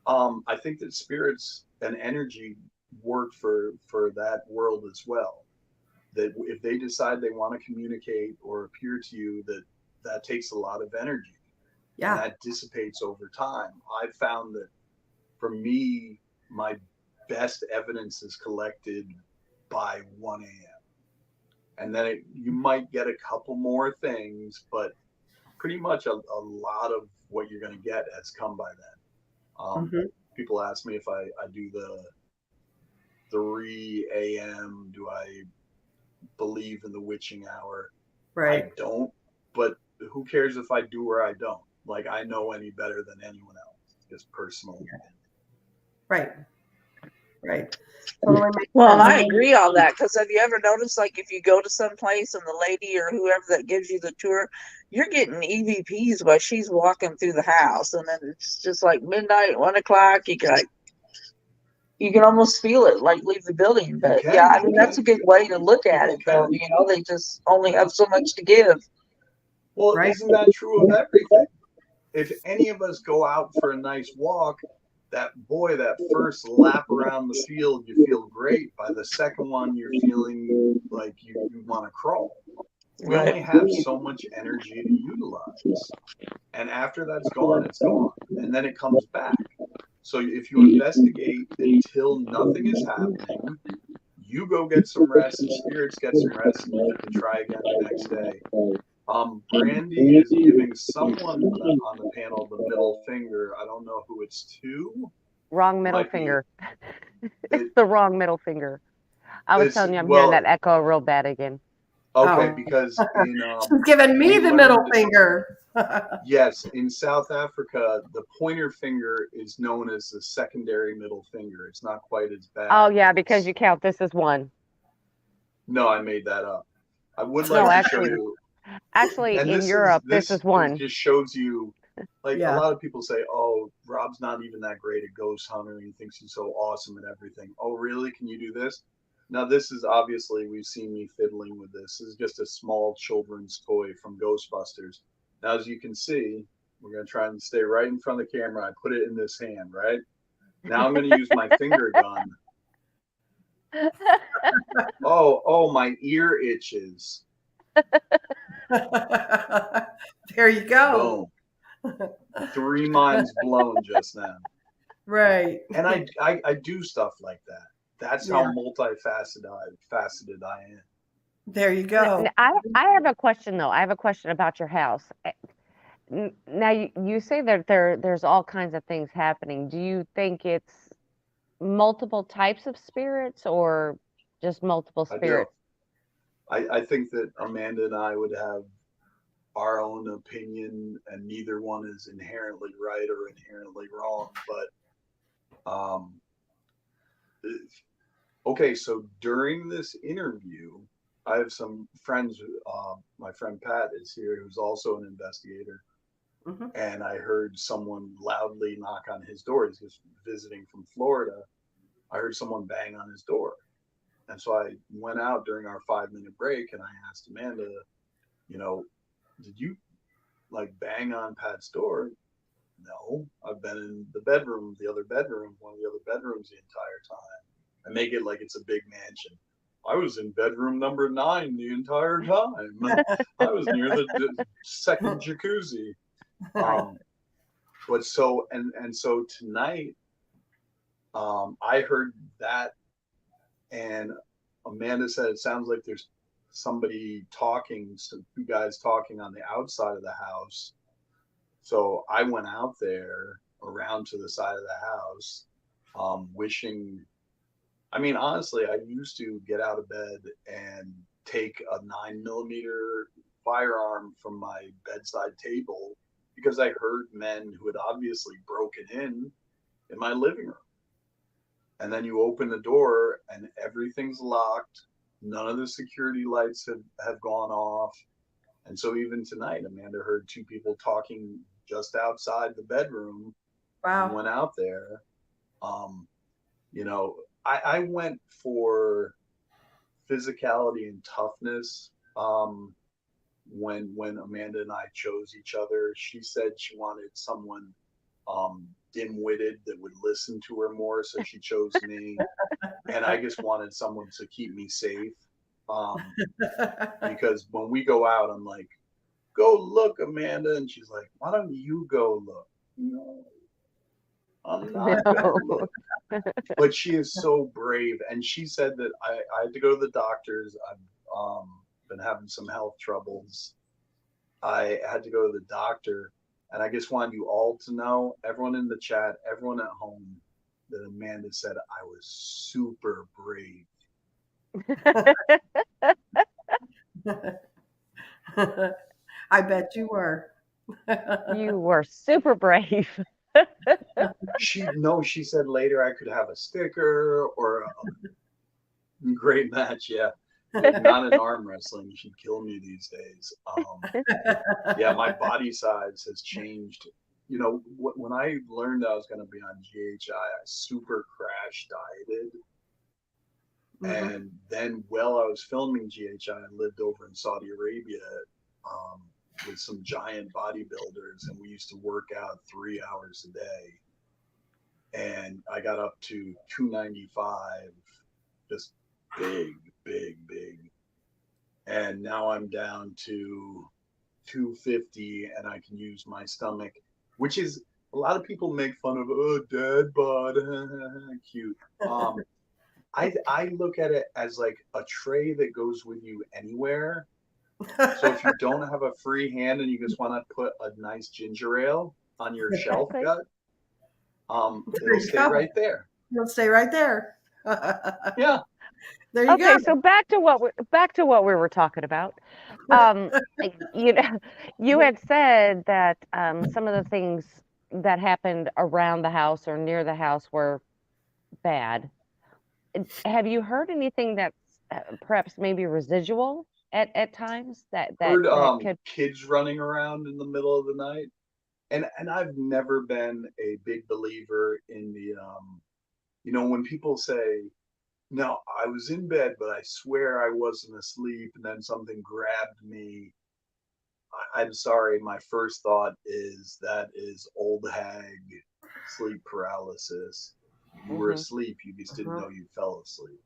E: I think that spirits and energy work for that world as well. That if they decide they want to communicate or appear to you, that takes a lot of energy.
A: Yeah.
E: And that dissipates over time. I've found that for me, my best evidence is collected by 1 a.m. And then you might get a couple more things, but pretty much a lot of what you're going to get has come by then. People ask me if I do the 3 a.m., do I believe in the witching hour?
A: Right.
E: I don't, but who cares if I do or I don't? Like, I know any better than anyone else, just personally.
A: Right. Right. Totally makes
D: Well,
A: sense.
D: I agree on that, because have you ever noticed, like, if you go to some place and the lady or whoever that gives you the tour, you're getting EVPs while she's walking through the house, and then it's just like midnight, 1 o'clock. You can almost feel it, like leave the building. But yeah, I mean, that's a good way to look at it, though. You know, they just only have so much to give.
E: Well,
A: Right.
E: isn't that true of everything? If any of us go out for a nice walk, that first lap around the field, you feel great. By the second one, you're feeling like you want to crawl. We only have so much energy to utilize. And after that's gone, it's gone. And then it comes back. So if you investigate until nothing is happening, you go get some rest, the spirits get some rest, and you can try again the next day. Brandy is giving someone on the panel the middle finger. I don't know who it's to.
F: Wrong middle
E: Might be-
F: finger. It's the wrong middle finger. I was telling you, I'm hearing that echo real bad again.
E: Okay, because in
A: she's giving me the middle finger.
E: Yes, in South Africa, the pointer finger is known as the secondary middle finger. It's not quite as bad.
F: Oh yeah, because you count this as one.
E: No, I made that up. I would like to show you.
F: Actually, in Europe, this is one.
E: It just shows you, like, a lot of people say, oh, Robb's not even that great at ghost hunting. He thinks he's so awesome at everything. Oh, really? Can you do this? Now, this is obviously, we've seen me fiddling with this. This is just a small children's toy from Ghostbusters. Now, as you can see, we're going to try and stay right in front of the camera. I put it in this hand, right? Now I'm going to use my finger gun. Oh, my ear itches.
A: There you go.
E: Boom. 3 minds blown just now.
A: Right.
E: And I do stuff like that. That's how multifaceted I am.
A: There you go.
F: I have a question, though. I have a question about your house. Now, you say that there's all kinds of things happening. Do you think it's multiple types of spirits or just multiple spirits?
E: I think that Amanda and I would have our own opinion, and neither one is inherently right or inherently wrong. But okay, so during this interview, I have some friends. My friend Pat is here, who's also an investigator. And I heard someone loudly knock on his door. He's just visiting from Florida. I heard someone bang on his door. And so I went out during our 5-minute break and I asked Amanda, did you like bang on Pat's door? No, I've been in the bedroom, one of the other bedrooms the entire time. I make it like it's a big mansion. I was in bedroom number 9 the entire time. I was near the second jacuzzi. But so tonight, I heard that, and Amanda said it sounds like there's somebody talking, some 2 guys talking on the outside of the house. So I went out there around to the side of the house, wishing. I mean, honestly, I used to get out of bed and take a 9mm firearm from my bedside table, because I heard men who had obviously broken in my living room. And then you open the door and everything's locked. None of the security lights have gone off. And so even tonight, Amanda heard 2 people talking just outside the bedroom.
A: Wow.
E: And went out there. I went for physicality and toughness. When Amanda and I chose each other, she said she wanted someone dim-witted that would listen to her more, so she chose me. And I just wanted someone to keep me safe, because when we go out, I'm like, go look, Amanda, and she's like, why don't you go look? I'm not gonna
F: No.
E: look. But she is so brave, and she said that I had to go to the doctors. I've been having some health troubles. I had to go to the doctor, and I just wanted you all to know, everyone in the chat, everyone at home, that Amanda said I was super brave.
A: I bet you were.
F: You were super brave.
E: She said later I could have a sticker or a great match. Yeah, not in arm wrestling. She'd kill me these days. Yeah, my body size has changed. You know, when I learned I was going to be on GHI, I super crash dieted. And then while I was filming GHI, I lived over in Saudi Arabia with some giant bodybuilders, and we used to work out 3 hours a day. And I got up to 295, just big, big, big. And now I'm down to 250, and I can use my stomach, which is, a lot of people make fun of, oh, dad bod, cute. I look at it as like a tray that goes with you anywhere. So if you don't have a free hand and you just want to put a nice ginger ale on your shelf gut, it'll stay right there.
A: It'll stay right there.
E: Yeah.
A: There you
F: Okay,
A: go.
F: so back to what we were talking about. You know, you had said that some of the things that happened around the house or near the house were bad. Have you heard anything that's perhaps maybe residual at times that
E: Heard
F: could?
E: kids running around in the middle of the night, and I've never been a big believer in the you know, when people say, no, I was in bed, but I swear I wasn't asleep, and then something grabbed me. I'm sorry, my first thought is that is old hag sleep paralysis. You were asleep, you just didn't know you fell asleep.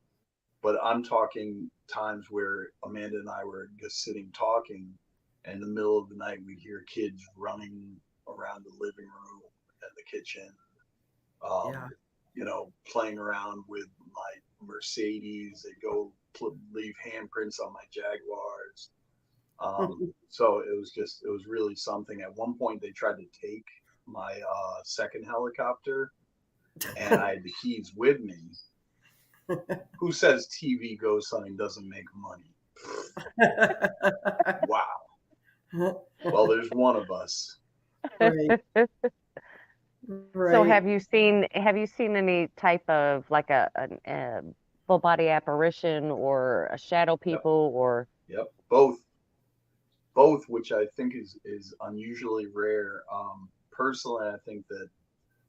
E: But I'm talking times where Amanda and I were just sitting talking, and in the middle of the night we'd hear kids running around the living room and the kitchen. You know, playing around with my Mercedes. They go leave handprints on my Jaguars. So it was really something. At one point, they tried to take my second helicopter, and I had the keys with me. Who says TV ghost hunting doesn't make money? Wow. Well, there's one of us.
A: Right.
F: So have you seen any type of like a full body apparition or a shadow people or?
E: Yep, both, which I think is unusually rare. Personally, I think that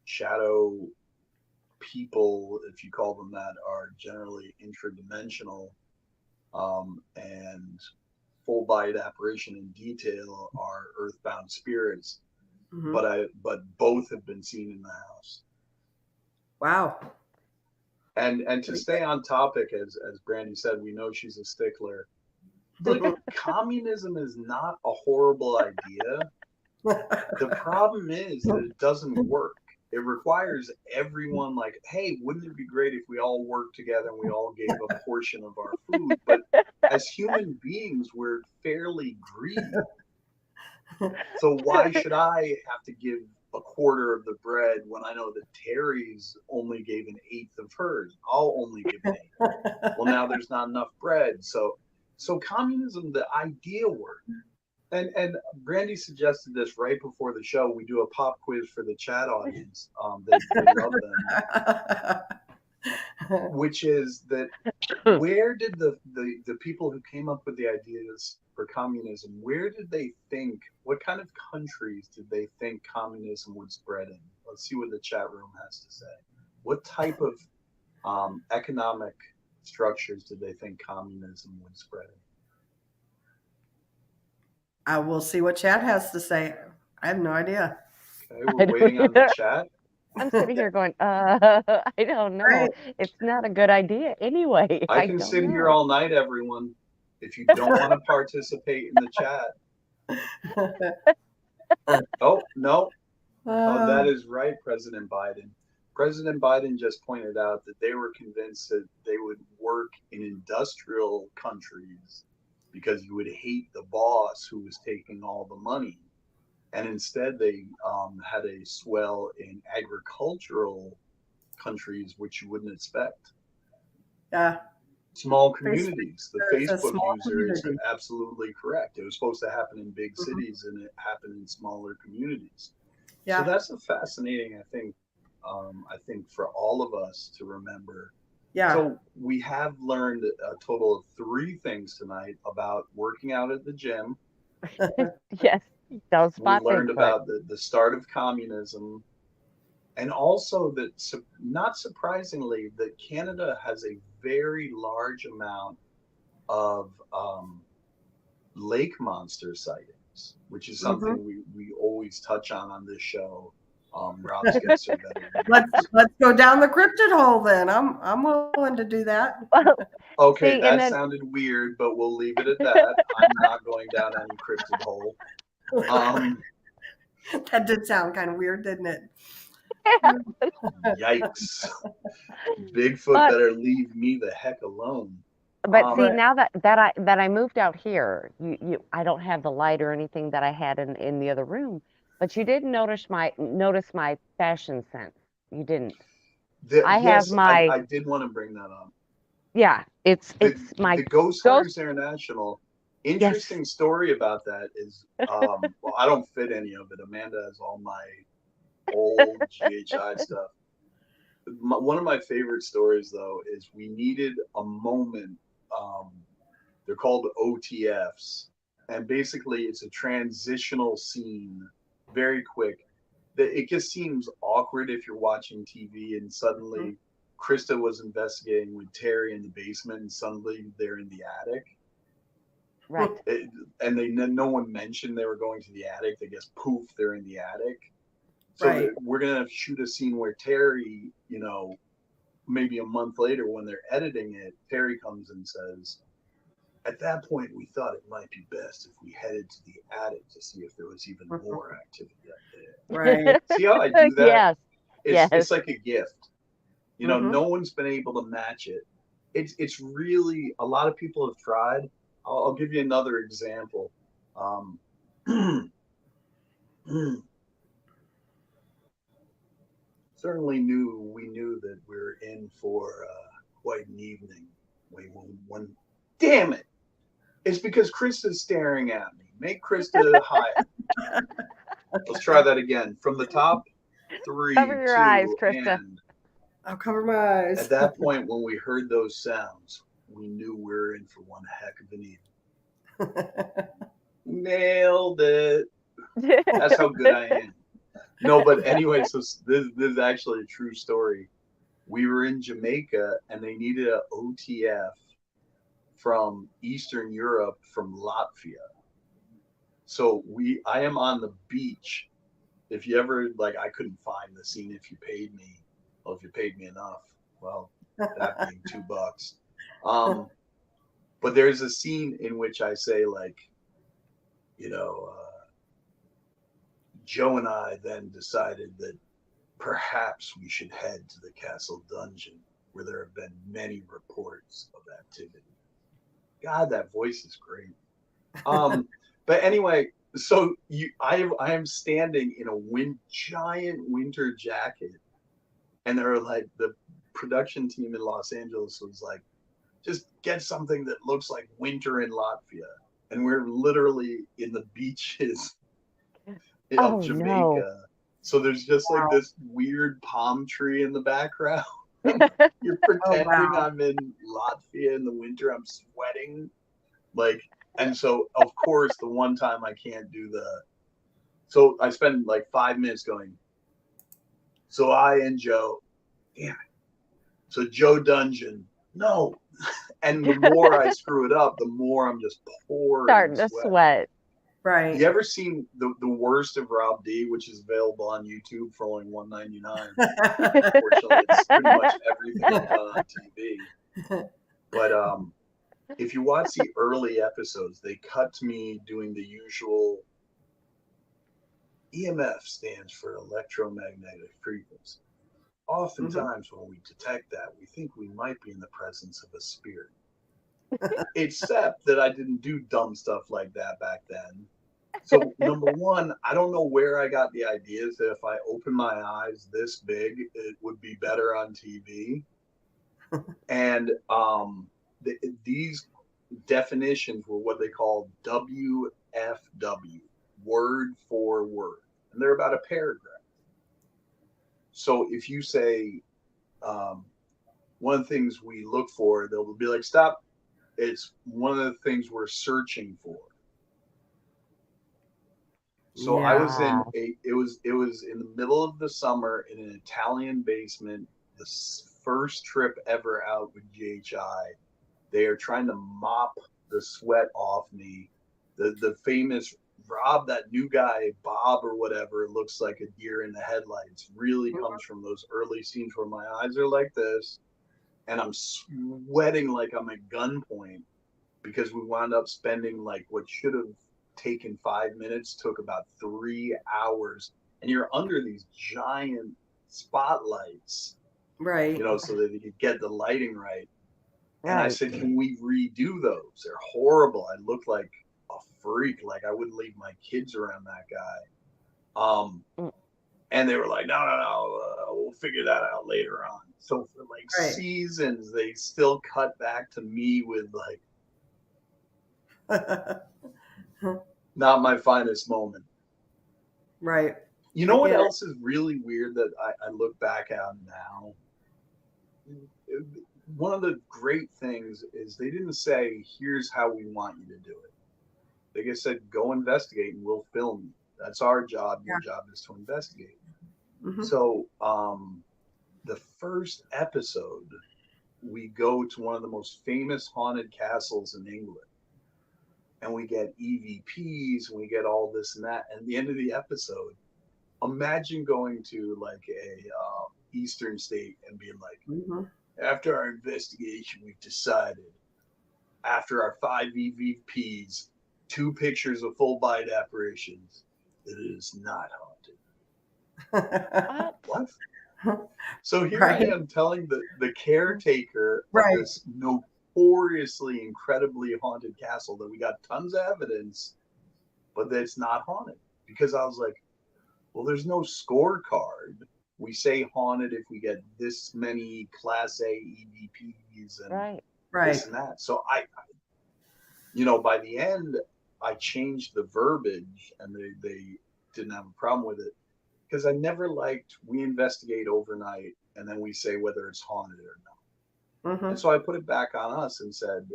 E: shadow people, if you call them that, are generally intradimensional, and full bodied apparition in detail are earthbound spirits. But both have been seen in the house.
A: Wow.
E: And to stay on topic, as Brandy said, we know she's a stickler. Like, communism is not a horrible idea. The problem is that it doesn't work. It requires everyone, like, hey, wouldn't it be great if we all worked together and we all gave a portion of our food? But as human beings, we're fairly greedy. So why should I have to give a quarter of the bread when I know that Terry's only gave an eighth of hers? I'll only give an eighth. Well, now there's not enough bread. So communism, the idea worked. And Brandy suggested this right before the show. We do a pop quiz for the chat audience. They love them. Which is that, where did the people who came up with the ideas for communism, where did they think, what kind of countries did they think communism would spread in? Let's see what the chat room has to say. What type of economic structures did they think communism would spread in?
A: I will see what chat has to say. I have no idea.
E: Okay, we're waiting on the chat.
F: I'm sitting here going, I don't know.
A: Right.
F: It's not a good idea anyway.
E: I can sit here all night, everyone. If you don't want to participate in the chat. Oh, no. Oh, that is right, President Biden. President Biden just pointed out that they were convinced that they would work in industrial countries because you would hate the boss who was taking all the money. And instead, they had a swell in agricultural countries, which you wouldn't expect.
A: Yeah.
E: Small communities. The
A: It's a
E: Facebook
A: small
E: user is
A: community.
E: absolutely correct. It was supposed to happen in big cities, and it happened in smaller communities.
A: Yeah.
E: So that's a fascinating, I think for all of us to remember.
A: Yeah.
E: So we have learned a total of 3 things tonight about working out at the gym.
F: Yes, don't
E: We
F: spot
E: learned
F: Bigfoot.
E: about the start of communism, and also that, not surprisingly, that Canada has a very large amount of lake monster sightings, which is something we always touch on this show. Rob's guests are better than
A: Let's go down the cryptid hole then. I'm willing to do that.
F: Well,
E: Okay,
F: see,
E: that
F: and then
E: sounded weird, but we'll leave it at that. I'm not going down any cryptid hole.
A: That did sound kind of weird, didn't it?
E: Yikes. Bigfoot
F: But-
E: better leave me the heck alone.
F: but see,
A: Right.
F: now that I moved out here, I don't have the light or anything that I had in the other room. But you didn't notice my fashion sense. You didn't. I have my
E: I did want to bring that up.
F: yeah. It's my
E: The Ghost Hunters International. Interesting story about that is, well, I don't fit any of it. Amanda has all my old GHI stuff. One of my favorite stories, though, is we needed a moment. They're called OTFs, and basically it's a transitional scene, very quick. It just seems awkward if you're watching TV and suddenly Krista was investigating with Terry in the basement, and suddenly they're in the attic.
F: right.
E: And no one mentioned they were going to the attic. They just poof, they're in the attic. So
A: Right.
E: we're gonna shoot a scene where Terry, maybe a month later when they're editing it, Terry comes and says, "At that point, we thought it might be best if we headed to the attic to see if there was even more activity up there."
A: Right.
E: See how I do that?
F: Yes.
E: It's like a gift.
A: Mhm.
E: No one's been able to match it. It's really, a lot of people have tried. I'll give you another example. Certainly we knew that we were in for quite an evening. When damn it! It's because Krista's staring at me. Make Krista higher. Let's try that again from the top. 3,
F: Cover your
E: 2,
F: eyes, Krista.
E: and
A: I'll cover my eyes.
E: at that point, when we heard those sounds, we knew we were in for one heck of an evening. Nailed it. That's how good I am. No, but anyway, so this is actually a true story. We were in Jamaica and they needed an OTF from Eastern Europe, from Latvia. So I am on the beach. If you ever, I couldn't find the scene if you paid me. Well, if you paid me enough, well, that being $2. But there's a scene in which I say, Joe and I then decided that perhaps we should head to the castle dungeon where there have been many reports of activity. God, that voice is great. But anyway, so I am standing in a giant winter jacket, and they're like, the production team in Los Angeles was like, just get something that looks like winter in Latvia. And we're literally in the beaches
F: Oh,
E: of Jamaica.
F: no.
E: So there's just like this weird palm tree in the background. You're pretending I'm in Latvia in the winter. I'm sweating. And so of course the one time I can't do so I spend 5 minutes going, so I and Joe, damn it. So Joe Dungeon, no. And the more I screw it up, the more I'm just pouring
F: Starting to sweat.
A: Right.
E: You ever seen the worst of Robb D, which is available on YouTube for only $1.99? Unfortunately, it's pretty much everything I've done on TV. But if you watch the early episodes, they cut to me doing the usual. EMF stands for electromagnetic frequency. Oftentimes when we detect that, we think we might be in the presence of a spirit. Except that I didn't do dumb stuff like that back then. So number one, I don't know where I got the ideas that if I open my eyes this big, it would be better on TV. And these definitions were what they call WFW, word for word, and they're about a paragraph. So if you say one of the things we look for, they'll be like, stop. It's one of the things we're searching for. So I was in it was in the middle of the summer in an Italian basement, the first trip ever out with GHI. They are trying to mop the sweat off me. The famous Rob, that new guy, Bob or whatever, looks like a deer in the headlights, really comes from those early scenes where my eyes are like this and I'm sweating like I'm at gunpoint because we wound up spending like what should have taken 5 minutes took about 3 hours, and you're under these giant spotlights,
A: Right.
E: so that you could get the lighting right. And I said, can we redo those? They're horrible. I look like a freak. Like I wouldn't leave my kids around that guy. And they were like, no, we'll figure that out later on. So for like seasons, they still cut back to me with like, not my finest moment.
A: Right.
E: You know what else is really weird that I look back at now? One of the great things is they didn't say, here's how we want you to do it. They just said, go investigate and we'll film you. That's our job. Your job is to investigate. So the first episode, we go to one of the most famous haunted castles in England. And we get EVPs and we get all this and that. And at the end of the episode, imagine going to like a Eastern state and being like, after our investigation, we've decided, after our 5 EVPs, 2 pictures of full bite apparitions, that it is not haunted. What? So here I am telling the caretaker of this notoriously incredibly haunted castle that we got tons of evidence, but that it's not haunted. Because I was like, well, there's no scorecard. We say haunted if we get this many Class A EVPs and this and that. So I by the end, I changed the verbiage, and they didn't have a problem with it, because I never liked we investigate overnight and then we say whether it's haunted or not. And so I put it back on us and said,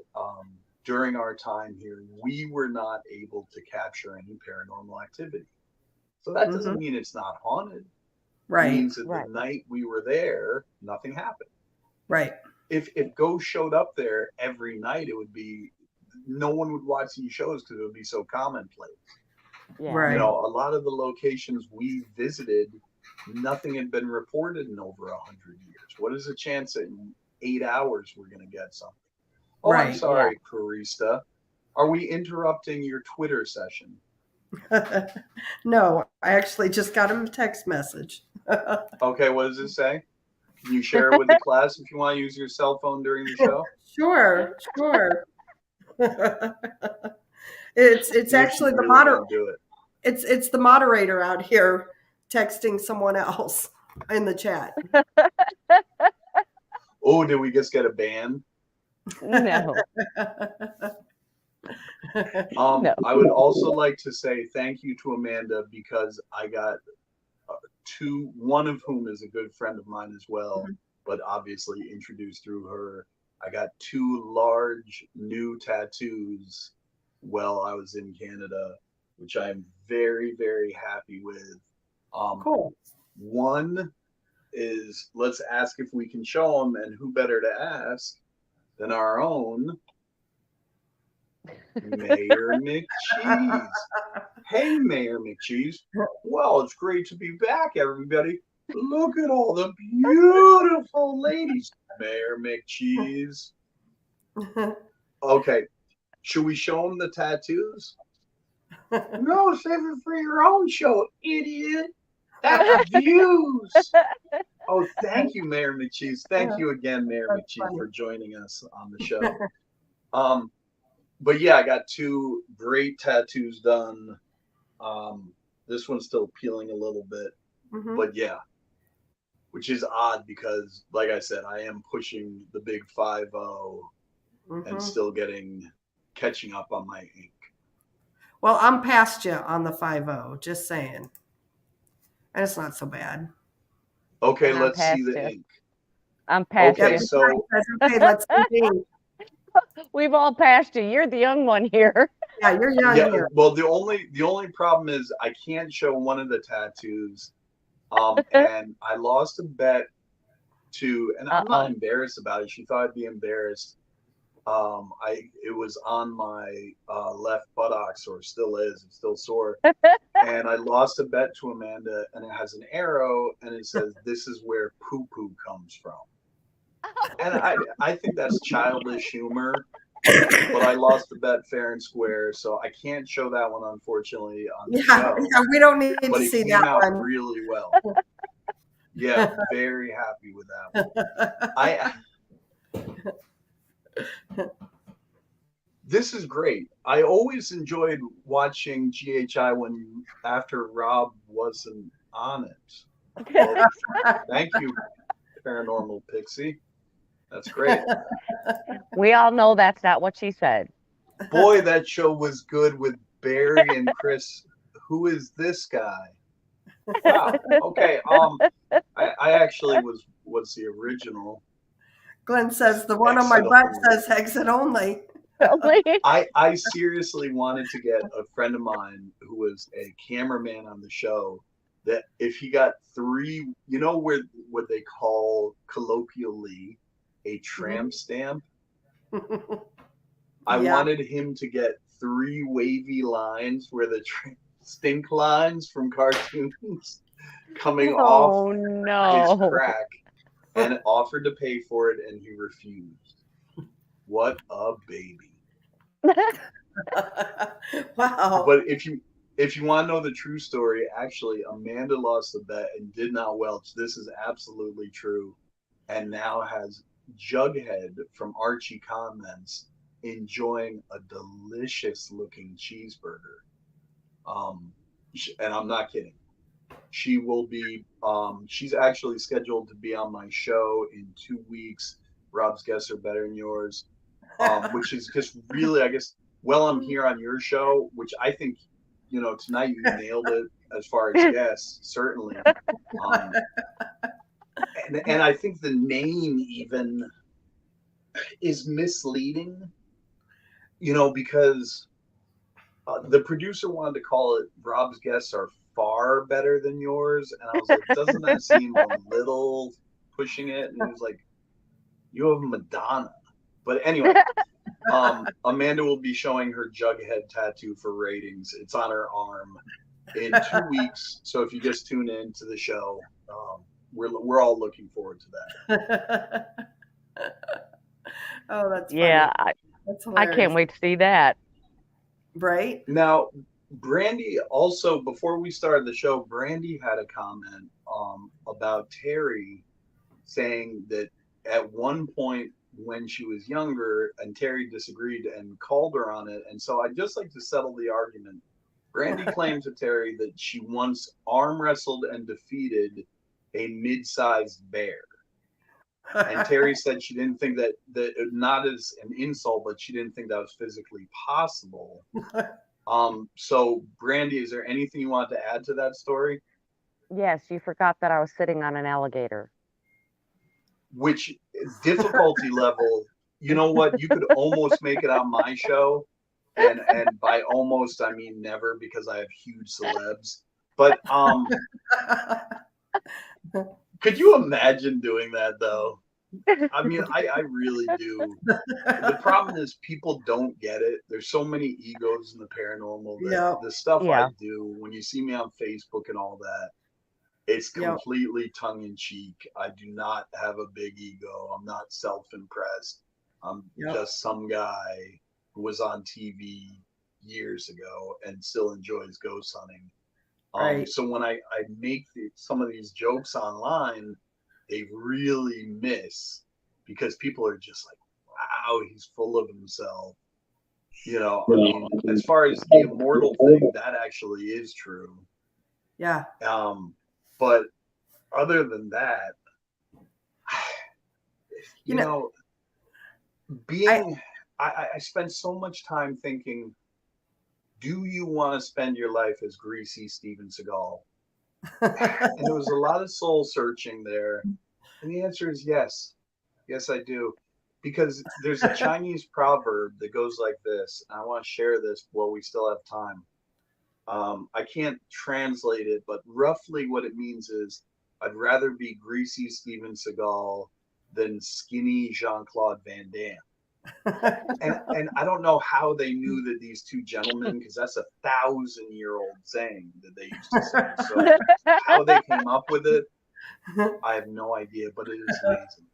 E: during our time here, we were not able to capture any paranormal activity. So that doesn't mean it's not haunted. It means that the night we were there, nothing happened. Right. If ghosts showed up there every night, it would be, no one would watch these shows because it would be so commonplace. Yeah. Right. A lot of the locations we visited, nothing had been reported in over 100 years. What is the chance that in 8 hours we're going to get something? Oh, I'm sorry, Carista. Are we interrupting your Twitter session?
A: No, I actually just got him a text message.
E: Okay, what does it say? Can you share it with the class if you want to use your cell phone during the show?
A: Sure. It's actually the moderator. It's the moderator out here texting someone else in the chat.
E: Oh, did we just get a ban?
F: No.
E: No. I would also like to say thank you to Amanda, because I got one of whom is a good friend of mine as well, but obviously introduced through her. I got 2 large new tattoos while I was in Canada, which I'm very, very happy with. Cool. One is, let's ask if we can show them, and who better to ask than our own Mayor McCheese. Hey, Mayor McCheese. Well, it's great to be back, everybody. Look at all the beautiful ladies. Mayor McCheese. Okay. Should we show them the tattoos? No, save it for your own show, idiot. Views. Oh, thank you, Mayor McCheese. Thank you again, Mayor
A: That's
E: McCheese,
A: funny.
E: for joining us on the show. But yeah, I got 2 great tattoos done. This one's still peeling a little bit,
A: Mhm,
E: but yeah, which is odd because, like I said, I am pushing the big 5-0 and
A: mhm.
E: still catching up on my ink.
A: Well, I'm past you on the 5-0, just saying. And it's not so bad.
E: Okay,
F: And I'm
E: let's see
F: past
E: the
F: you.
E: ink.
F: I'm past
A: Yeah,
E: Okay,
F: you.
A: big time
E: so
A: says, okay, let's convene.
F: We've all passed you. You're the young one here.
A: Yeah, you're young
E: yeah,
A: here.
E: well, the only problem is I can't show one of the tattoos. And I lost a bet to, and I'm not
F: Uh-oh.
E: embarrassed about it. She thought I'd be embarrassed. It was on my left buttocks, or still is. It's still sore. And I lost a bet to Amanda, and it has an arrow, and it says, "This is where poo poo comes from." And I think that's childish humor, but I lost the bet fair and square, so I can't show that one, unfortunately, on the
A: Yeah,
E: show.
A: yeah, we don't need
E: But
A: to
E: it
A: see
E: came
A: that
E: out
A: one.
E: really well. Yeah, very happy with that one. I This is great. I always enjoyed watching GHI when after Rob wasn't on it. Well, thank you, Paranormal Pixie. That's great.
F: We all know that's not what she said.
E: Boy, that show was good with Barry and Chris. Who is this guy? Wow. Okay. I actually was the original.
A: Glenn says the one on my
E: Exit
A: butt
E: only.
A: says exit only.
E: I seriously wanted to get a friend of mine who was a cameraman on the show, that if he got 3, where what they call colloquially a tramp stamp, I
A: Yeah.
E: wanted him to get 3 wavy lines where the stink lines from cartoons coming off
F: Oh
E: his
F: no.
E: crack, and offered to pay for it, and he refused. What a baby.
A: Wow.
E: But if you want to know the true story, actually, Amanda lost the bet and did not welch. This is absolutely true, and now has Jughead from Archie Comments enjoying a delicious looking cheeseburger. And I'm not kidding. She will be. She's actually scheduled to be on my show in 2 weeks. Rob's guests are better than yours, which is just really, I guess. Well, I'm here on your show, which I think, tonight you nailed it as far as guests, certainly. Um, and I think the name even is misleading, because the producer wanted to call it "Rob's guests are far better than yours," and I was like, doesn't that seem a little pushing it? And he was like, "You have Madonna." But anyway, Amanda will be showing her Jughead tattoo for ratings. It's on her arm in 2 weeks. So if you just tune in to the show, we're all looking forward to that.
A: Oh, that's
F: Yeah,
A: funny. That's
F: I can't
A: hilarious.
F: wait to see that.
A: Right?
E: Now, Brandy also, before we started the show, Brandy had a comment about Terry, saying that at one point when she was younger, and Terry disagreed and called her on it. And so I'd just like to settle the argument. Brandy claimed to Terry that she once arm wrestled and defeated a mid-sized bear. And Terry said she didn't think that not as an insult, but she didn't think that was physically possible. So Brandy, is there anything you want to add to that story?
F: Yes, you forgot that I was sitting on an alligator.
E: Which difficulty level, you know what? You could almost make it on my show. And by almost I mean never, because I have huge celebs. But could you imagine doing that though? I mean, I really do. The problem is people don't get it. There's so many egos in the paranormal that
A: Yeah.
E: the stuff I
F: Yeah.
E: do, when you see me on Facebook and all that, it's
A: Yeah.
E: completely tongue in cheek. I do not have a big ego. I'm not self-impressed. I'm
A: Yep.
E: just some guy who was on TV years ago and still enjoys ghost hunting.
A: Right.
E: So when I make some of these jokes online, they really miss because people are just like, wow, he's full of himself. I mean, as far as the immortal thing, that actually is true.
A: Yeah.
E: But other than that,
A: You know,
E: I spent so much time thinking, do you want to spend your life as greasy Steven Seagal? And there was a lot of soul searching there. And the answer is yes. Yes, I do. Because there's a Chinese proverb that goes like this. And I want to share this while we still have time. I can't translate it, but roughly what it means is I'd rather be greasy Steven Seagal than skinny Jean-Claude Van Damme. And I don't know how they knew that these two gentlemen, because that's 1,000-year-old saying that they used to say. So how they came up with it, I have no idea, but it is amazing.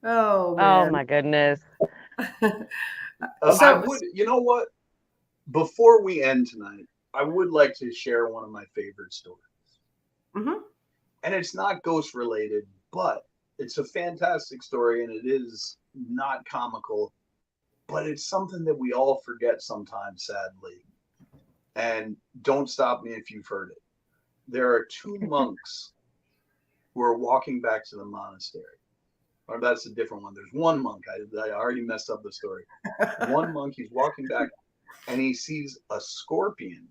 A: Oh
F: Oh
A: man.
F: my goodness.
E: I would, you know what? Before we end tonight, I would like to share one of my favorite stories.
A: Mm-hmm.
E: And it's not ghost related, but it's a fantastic story and it is not comical, but it's something that we all forget sometimes, sadly. And don't stop me if you've heard it. There are two monks who are walking back to the monastery. Or that's a different one. There's one monk. I already messed up the story. One monk, he's walking back and he sees a scorpion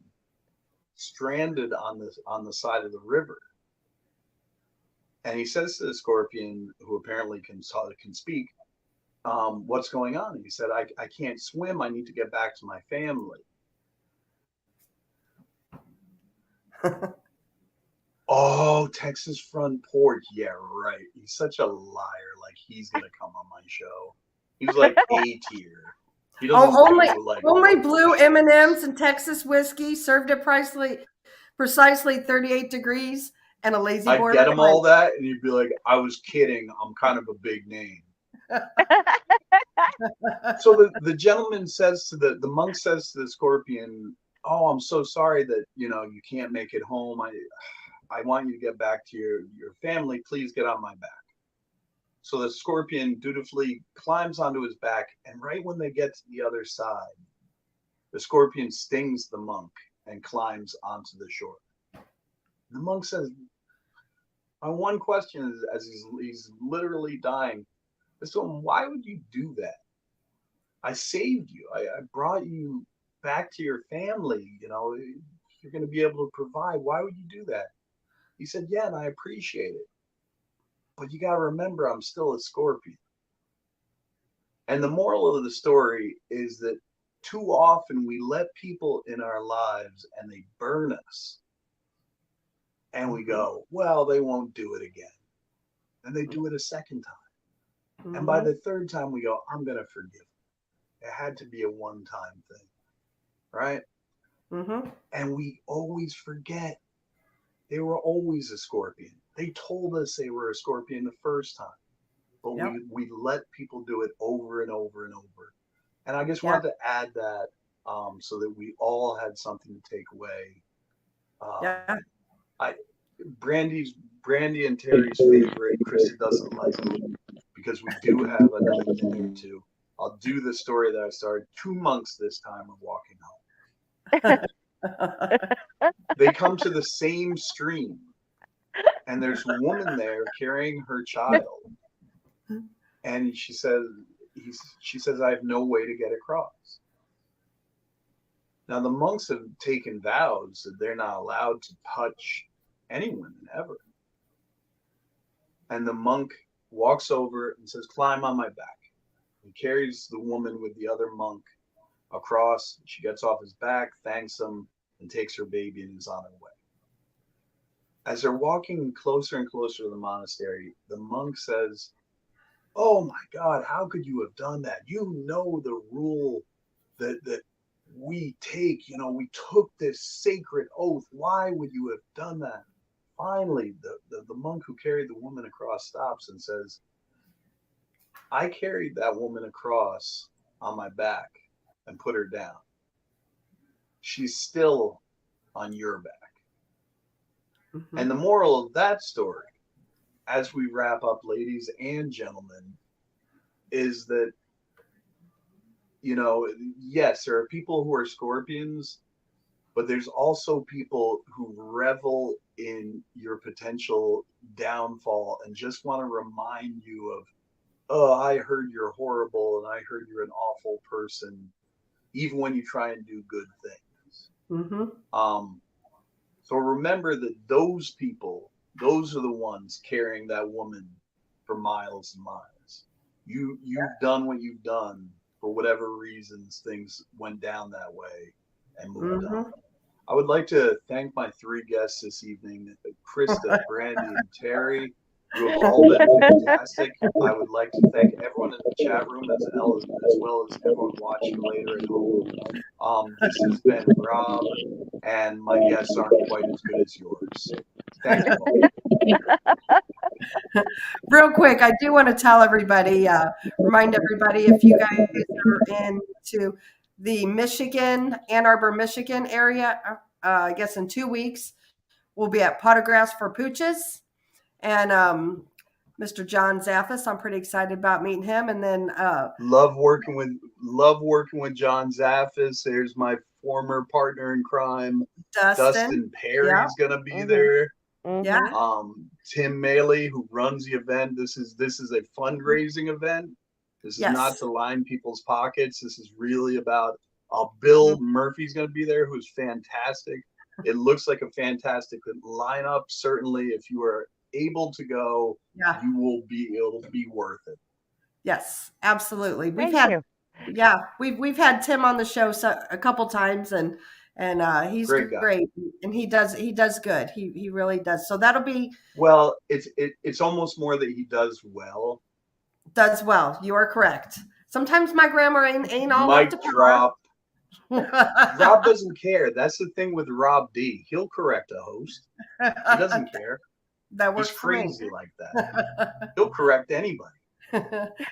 E: stranded on the side of the river. And he says to the scorpion, who apparently can speak, what's going on? And he said, I can't swim. I need to get back to my family. Oh, Texas front porch. Yeah, right. He's such a liar. Like he's gonna come on my show. He's like A tier. He doesn't do like
A: only blue M&Ms and Texas whiskey served at precisely 38 degrees and a lazy
E: I'd
A: boy.
E: get him all that, and he'd be like, "I was kidding. I'm kind of a big name." So the gentleman says to the monk says to the scorpion, "Oh, I'm so sorry that you can't make it home. I want you to get back to your family. Please get on my back." So the scorpion dutifully climbs onto his back, and right when they get to the other side, the scorpion stings the monk and climbs onto the shore. The monk says, my one question is, as he's literally dying, is to him, why would you do that? I saved you. I brought you back to your family. You're going to be able to provide. Why would you do that? He said, yeah, and I appreciate it. But you got to remember, I'm still a scorpion. And the moral of the story is that too often we let people in our lives and they burn us. And we go, well, they won't do it again. And they do it a second time. Mm-hmm. And by the third time we go, I'm going to forgive them. It had to be a one-time thing. Right? Mm-hmm. And we always forget they were always a scorpion. They told us they were a scorpion the first time. But we let people do it over and over and over. And I just wanted to add that so that we all had something to take away. Brandy and Terry's favorite, Krista doesn't like it, because we do have another thing or two. I'll do the story that I started. 2 monks this time of walking home. They come to the same stream, and there's a woman there carrying her child. And she says, I have no way to get across. Now, the monks have taken vows that they're not allowed to touch any women ever. And the monk walks over and says, climb on my back. He carries the woman with the other monk across. She gets off his back, thanks him, and takes her baby and is on her way. As they're walking closer and closer to the monastery, the monk says, oh my God, how could you have done that? You know the rule that we take, we took this sacred oath. Why would you have done that? Finally, the monk who carried the woman across stops and says, I carried that woman across on my back and put her down. She's still on your back.
A: Mhm.
E: And the moral of that story, as we wrap up, ladies and gentlemen, is that, yes, there are people who are scorpions, but there's also people who revel in your potential downfall and just want to remind you of, oh, I heard you're horrible and I heard you're an awful person, even when you try and do good things.
A: Mhm.
E: So remember that those people, those are the ones carrying that woman for miles and miles. You've done what you've done for whatever reasons things went down that way and moved on.
A: Mhm.
E: I would like to thank my three guests this evening, Krista, Brandy, and Terry. You have all been fantastic. I would like to thank everyone in the chat room as well as everyone watching later at home. This has been Rob, and my guests aren't quite as good as yours. Thank you all.
A: Real quick, I do want to tell everybody, remind everybody, if you guys are into the Michigan, Ann Arbor, Michigan area, I guess in 2 weeks, we'll be at Pot of Grass for Pooches. And Mr. John Zaffis, I'm pretty excited about meeting him. And then
E: love working with John Zaffis. There's my former partner in crime, Dustin Perry's gonna be there.
A: Yeah.
E: Tim Maley, who runs the event. This is a fundraising event. This is not to line people's pockets. This is really about Bill Murphy's going to be there, who's fantastic. It looks like a fantastic lineup. Certainly, if you are able to go, you will be able to be worth it.
A: Yes, absolutely.
F: We've had
A: Tim on the show a couple times, and he's great, and he does good. He really does. So that'll be
E: it's almost more that he does well.
A: You are correct. Sometimes my grammar ain't all
E: Mic
A: up to
E: drop. Rob doesn't care. That's the thing with Rob D. He'll correct a host. He doesn't care.
A: That works.
E: He's crazy like that. He'll correct anybody.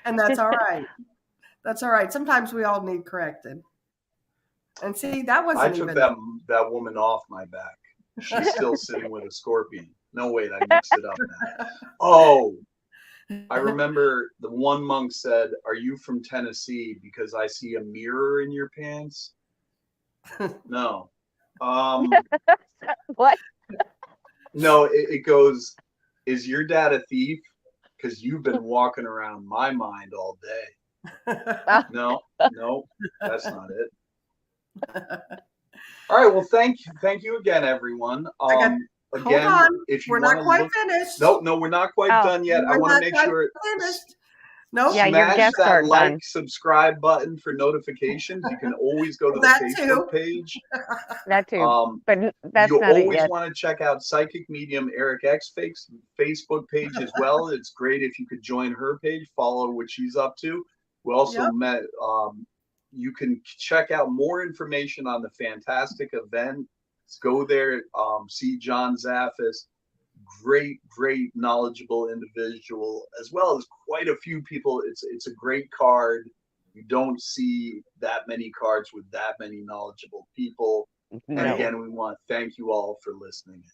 A: And that's all right. That's all right. Sometimes we all need corrected. And see, that wasn't
E: I took that woman off my back. She's still sitting with a scorpion. No, wait, I mixed it up now. Oh, I remember the one monk said, "Are you from Tennessee? Because I see a mirror in your pants." No.
F: What?
E: No, it goes, "Is your dad a thief? Because you've been walking around my mind all day." No, that's not it. All right, well, thank you again, everyone. Again,
A: hold on.
E: if you
A: we're not quite finished.
E: No, we're not quite done yet. I want to make sure.
A: Finished. Nope.
F: Yeah, your
E: smash
F: guests
E: that
F: aren't
E: like,
F: done.
E: subscribe button for notifications. You can always go to the Facebook page.
F: That too. But that's
E: you
F: not it
E: always
F: yet.
E: want to check out Psychic Medium Eric X Facebook page as well. It's great if you could join her page, follow what she's up to. We also met. You can check out more information on the fantastic event. Let's go there. See John Zaffis. Great, knowledgeable individual, as well as quite a few people. It's a great card. You don't see that many cards with that many knowledgeable people.
F: No.
E: And again, we want to thank you all for listening.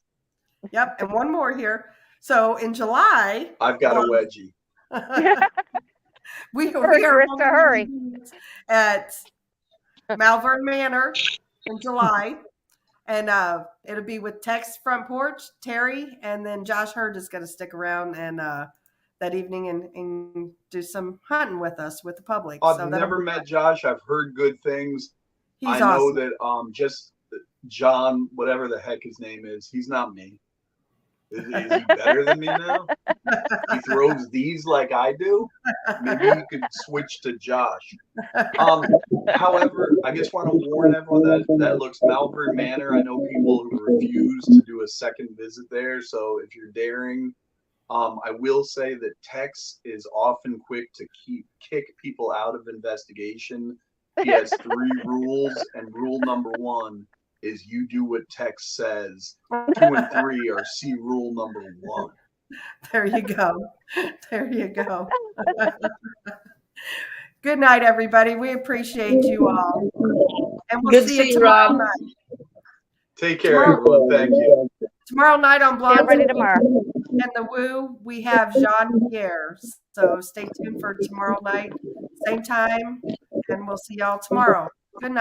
A: Yep, and one more here. So in July,
E: I've got a wedgie.
A: we
F: Hurry,
A: are
F: Krista, hurry.
A: At Malvern Manor in July. And it'll be with Tex Front Porch, Terry, and then Josh Hurd is going to stick around and that evening and do some hunting with us, with the public.
E: I've never met Josh. I've heard good things.
A: He's
E: know
A: awesome.
E: That just John, whatever the heck his name is, he's not me. Is he better than me now? He throws these like I do. Maybe he could switch to Josh. However, I just want to warn everyone that looks Malvern Manor. I know people who refuse to do a second visit there. So if you're daring, I will say that Tex is often quick to kick people out of investigation. He has 3 rules, and rule number 1 is you do what Tex says. 2 and 3 are see rule number 1.
A: There you go. There you go. Good night, everybody. We appreciate you all. And we'll
D: Good
A: see
D: to see
A: you
D: you,
A: tomorrow
D: Rob.
A: night.
E: Take care, everyone. Thank you.
A: Tomorrow night on
F: See
A: Blondes
F: everybody tomorrow.
A: and the Woo, we have Jean Pierre. So stay tuned for tomorrow night, same time, and we'll see y'all tomorrow. Good night.